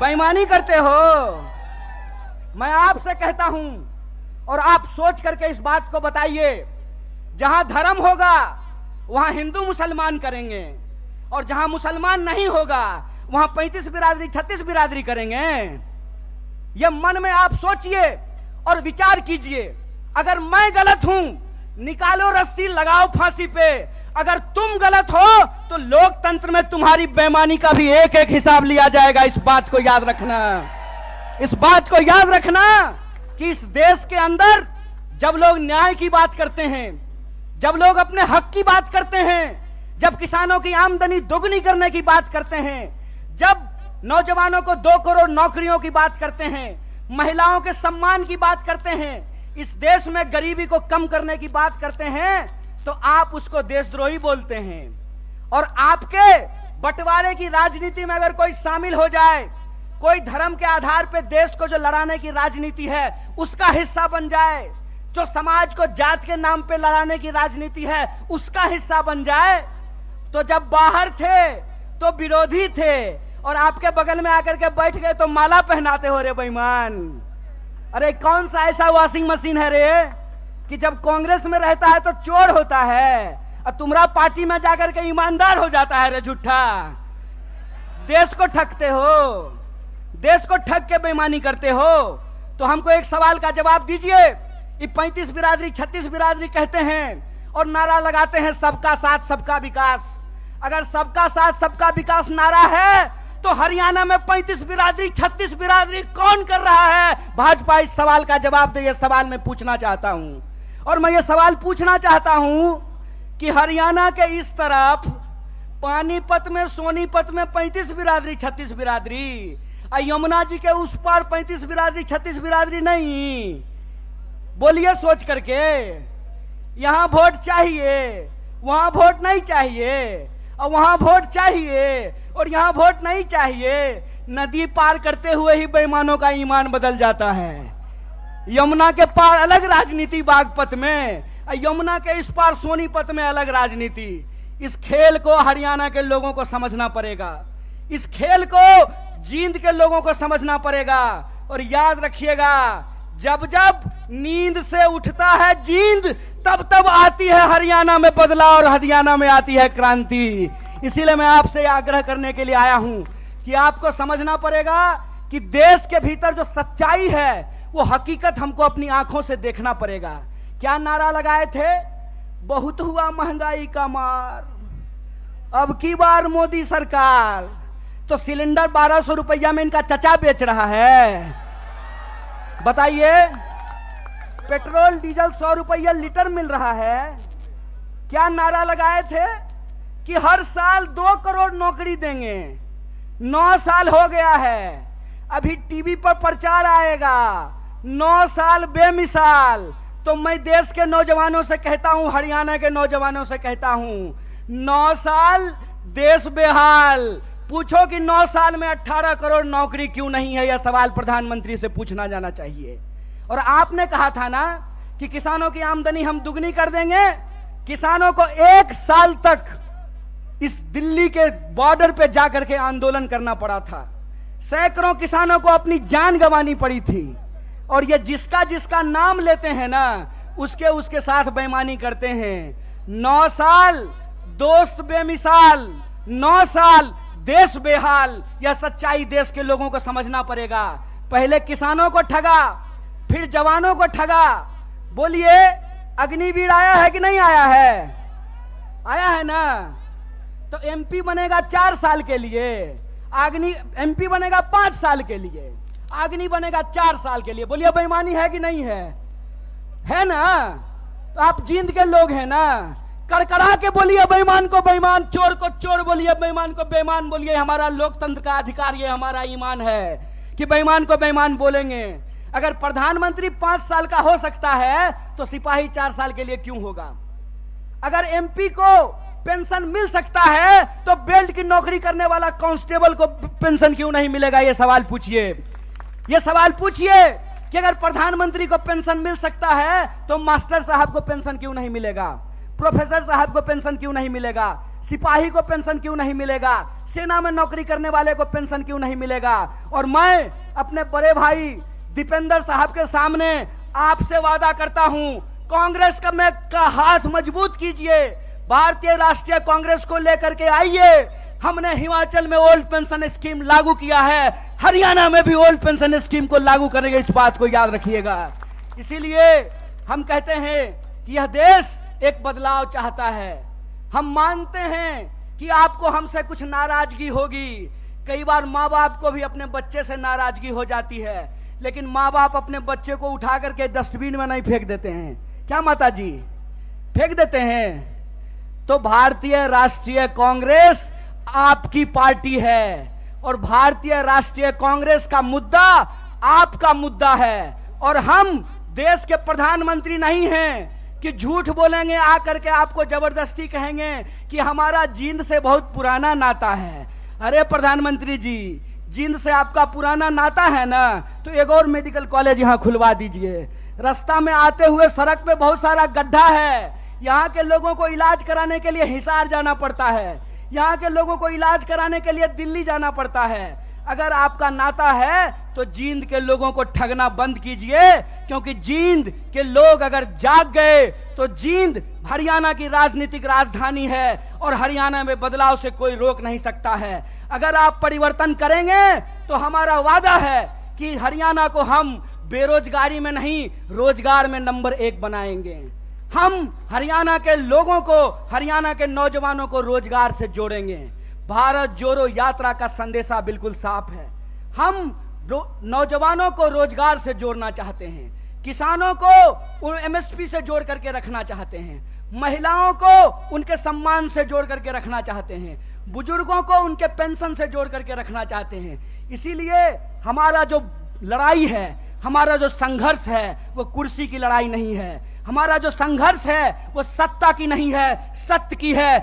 बेईमानी करते हो। मैं आपसे कहता हूं और आप सोच करके इस बात को बताइए, जहां धर्म होगा वहां हिंदू मुसलमान करेंगे, और जहां मुसलमान नहीं होगा वहां 35 बिरादरी 36 बिरादरी करेंगे। यह मन में आप सोचिए और विचार कीजिए। अगर मैं गलत हूं, निकालो रस्सी, लगाओ फांसी पे। अगर तुम गलत हो तो लोकतंत्र में तुम्हारी बेईमानी का भी एक एक हिसाब लिया जाएगा। इस बात को याद रखना, इस बात को याद रखना कि इस देश के अंदर जब लोग न्याय की बात करते हैं, जब लोग अपने हक की बात करते हैं, जब किसानों की आमदनी दोगुनी करने की बात करते हैं, जब नौजवानों को 2 करोड़ नौकरियों की बात करते हैं, महिलाओं के सम्मान की बात करते हैं, इस देश में गरीबी को कम करने की बात करते हैं, तो आप उसको देशद्रोही बोलते हैं। और आपके बंटवारे की राजनीति में अगर कोई शामिल हो जाए, कोई धर्म के आधार पर देश को जो लड़ाने की राजनीति है उसका हिस्सा बन जाए, जो समाज को जात के नाम पे लड़ाने की राजनीति है उसका हिस्सा बन जाए, तो जब बाहर थे तो विरोधी थे और आपके बगल में आकर के बैठ गए तो माला पहनाते हो रे बेईमान। अरे कौन सा ऐसा वॉशिंग मशीन है रे कि जब कांग्रेस में रहता है तो चोर होता है और तुम्हारा पार्टी में जाकर के ईमानदार हो जाता है रे झूठा। देश को ठगते हो, देश को ठग के बेईमानी करते हो। तो हमको एक सवाल का जवाब दीजिए। ये 35 बिरादरी 36 बिरादरी कहते हैं और नारा लगाते हैं सबका साथ सबका विकास। अगर सबका साथ सबका विकास नारा है तो हरियाणा में 35 बिरादरी 36 बिरादरी कौन कर रहा है? भाजपा इस सवाल का जवाब दे। ये सवाल मैं पूछना चाहता हूं, और मैं ये सवाल पूछना चाहता हूं कि हरियाणा के इस तरफ पानीपत में, सोनीपत में 35 बिरादरी 36 बिरादरी, यमुना जी के उस पार 35 बिरादरी 36 बिरादरी नहीं। बोलिए सोच करके, यहां वोट चाहिए, वहां वोट नहीं चाहिए, और वहां वोट चाहिए और यहां वोट नहीं चाहिए। नदी पार करते हुए ही बेईमानों का ईमान बदल जाता है। यमुना के पार अलग राजनीति बागपत में, यमुना के इस पार सोनीपत में अलग राजनीति। इस खेल को हरियाणा के लोगों को समझना पड़ेगा। इस खेल को जींद के लोगों को समझना पड़ेगा। और याद रखिएगा, जब जब नींद से उठता है जींद, तब तब आती है हरियाणा में बदलाव और हरियाणा में आती है क्रांति। इसीलिए मैं आपसे आग्रह करने के लिए आया हूं कि आपको समझना पड़ेगा कि देश के भीतर जो सच्चाई है वो हकीकत हमको अपनी आंखों से देखना पड़ेगा। क्या नारा लगाए थे? बहुत हुआ महंगाई का मार, अब की बार मोदी सरकार। तो सिलेंडर 1200 रुपया में इनका चचा बेच रहा है। बताइए, पेट्रोल डीजल 100 रुपया लीटर मिल रहा है। क्या नारा लगाए थे कि हर साल 2 करोड़ नौकरी देंगे। 9 साल हो गया है, अभी टीवी पर प्रचार आएगा 9 साल बेमिसाल। तो मैं देश के नौजवानों से कहता हूं, हरियाणा के नौजवानों से कहता हूं, 9 साल देश बेहाल। पूछो कि 9 साल में 18 करोड़ नौकरी क्यों नहीं है? यह सवाल प्रधानमंत्री से पूछना जाना चाहिए। और आपने कहा था ना कि किसानों की आमदनी हम दुगनी कर देंगे। किसानों को 1 साल तक इस दिल्ली के बॉर्डर पे जाकर के आंदोलन करना पड़ा था। सैकड़ों किसानों को अपनी जान गंवानी पड़ी थी। और ये जिसका जिसका नाम लेते हैं ना, उसके साथ बेईमानी करते हैं। 9 साल दोस्त बेमिसाल, 9 साल देश बेहाल। यह सच्चाई देश के लोगों को समझना पड़ेगा। पहले किसानों को ठगा, फिर जवानों को ठगा। बोलिए, अग्निवीर आया है कि नहीं आया है? आया है ना। तो एमपी बनेगा 4 साल के लिए, एमपी बनेगा 5 साल के लिए, अग्नि बनेगा 4 साल के लिए। बोलिए, बेईमानी है कि नहीं है? है ना। तो आप जींद के लोग हैं ना, कड़कड़ा के बोलिए बेईमान को बेईमान, चोर को चोर बोलिए, बेईमान को बेईमान बोलिए। हमारा लोकतंत्र का अधिकार, ये हमारा ईमान है कि बेईमान को बेईमान बोलेंगे। अगर प्रधानमंत्री 5 साल का हो सकता है तो सिपाही 4 साल के लिए क्यों होगा? अगर एमपी को पेंशन मिल सकता है तो बेल्ट की नौकरी करने वाला कांस्टेबल को पेंशन क्यों नहीं मिलेगा? ये सवाल पूछिए। ये सवाल पूछिए कि अगर प्रधानमंत्री को पेंशन मिल सकता है तो मास्टर साहब को पेंशन क्यों नहीं मिलेगा? प्रोफेसर साहब को पेंशन क्यों नहीं मिलेगा? सिपाही को पेंशन क्यों नहीं मिलेगा? सेना में नौकरी करने वाले को पेंशन क्यों नहीं मिलेगा? और मैं अपने बड़े भाई दीपेंद्र साहब के सामने आपसे वादा करता हूं, कांग्रेस का हाथ मजबूत कीजिए, भारतीय राष्ट्रीय कांग्रेस को लेकर के आइए। हमने हिमाचल में ओल्ड पेंशन स्कीम लागू किया है, हरियाणा में भी ओल्ड पेंशन स्कीम को लागू करेंगे। इस बात को याद रखिएगा। इसीलिए हम कहते हैं कि यह देश एक बदलाव चाहता है। हम मानते हैं कि आपको हमसे कुछ नाराजगी होगी। कई बार माँ बाप को भी अपने बच्चे से नाराजगी हो जाती है, लेकिन माँ बाप अपने बच्चे को उठा करके डस्टबिन में नहीं फेंक देते हैं। क्या माता जी? फेंक देते हैं। तो भारतीय राष्ट्रीय कांग्रेस आपकी पार्टी है और भारतीय राष्ट्रीय कांग्रेस का मुद्दा आपका मुद्दा है। और हम देश के प्रधानमंत्री नहीं हैं कि झूठ बोलेंगे, आकर के आपको जबरदस्ती कहेंगे कि हमारा जींद से बहुत पुराना नाता है। अरे प्रधानमंत्री जी, जींद से आपका पुराना नाता है ना, तो एक और मेडिकल कॉलेज यहां खुलवा दीजिए। रास्ता में आते हुए सड़क पे बहुत सारा गड्ढा है, यहाँ के लोगों को इलाज कराने के लिए हिसार जाना पड़ता है, यहाँ के लोगों को इलाज कराने के लिए दिल्ली जाना पड़ता है। अगर आपका नाता है तो जींद के लोगों को ठगना बंद कीजिए, क्योंकि जींद के लोग अगर जाग गए तो जींद हरियाणा की राजनीतिक राजधानी है और हरियाणा में बदलाव से कोई रोक नहीं सकता है। अगर आप परिवर्तन करेंगे तो हमारा वादा है कि हरियाणा को हम बेरोजगारी में नहीं, रोजगार में नंबर 1 बनाएंगे। हम हरियाणा के लोगों को, हरियाणा के नौजवानों को रोजगार से जोड़ेंगे। भारत जोड़ो यात्रा का संदेशा बिल्कुल साफ है। हम नौजवानों को रोजगार से जोड़ना चाहते हैं, किसानों को एमएसपी से जोड़ करके रखना चाहते हैं, महिलाओं को उनके सम्मान से जोड़ करके रखना चाहते हैं, बुजुर्गों को उनके पेंशन से जोड़ करके रखना चाहते हैं। इसीलिए हमारा जो लड़ाई है, हमारा जो संघर्ष है, वो कुर्सी की लड़ाई नहीं है। हमारा जो संघर्ष है वो सत्ता की नहीं है, सत्य की है।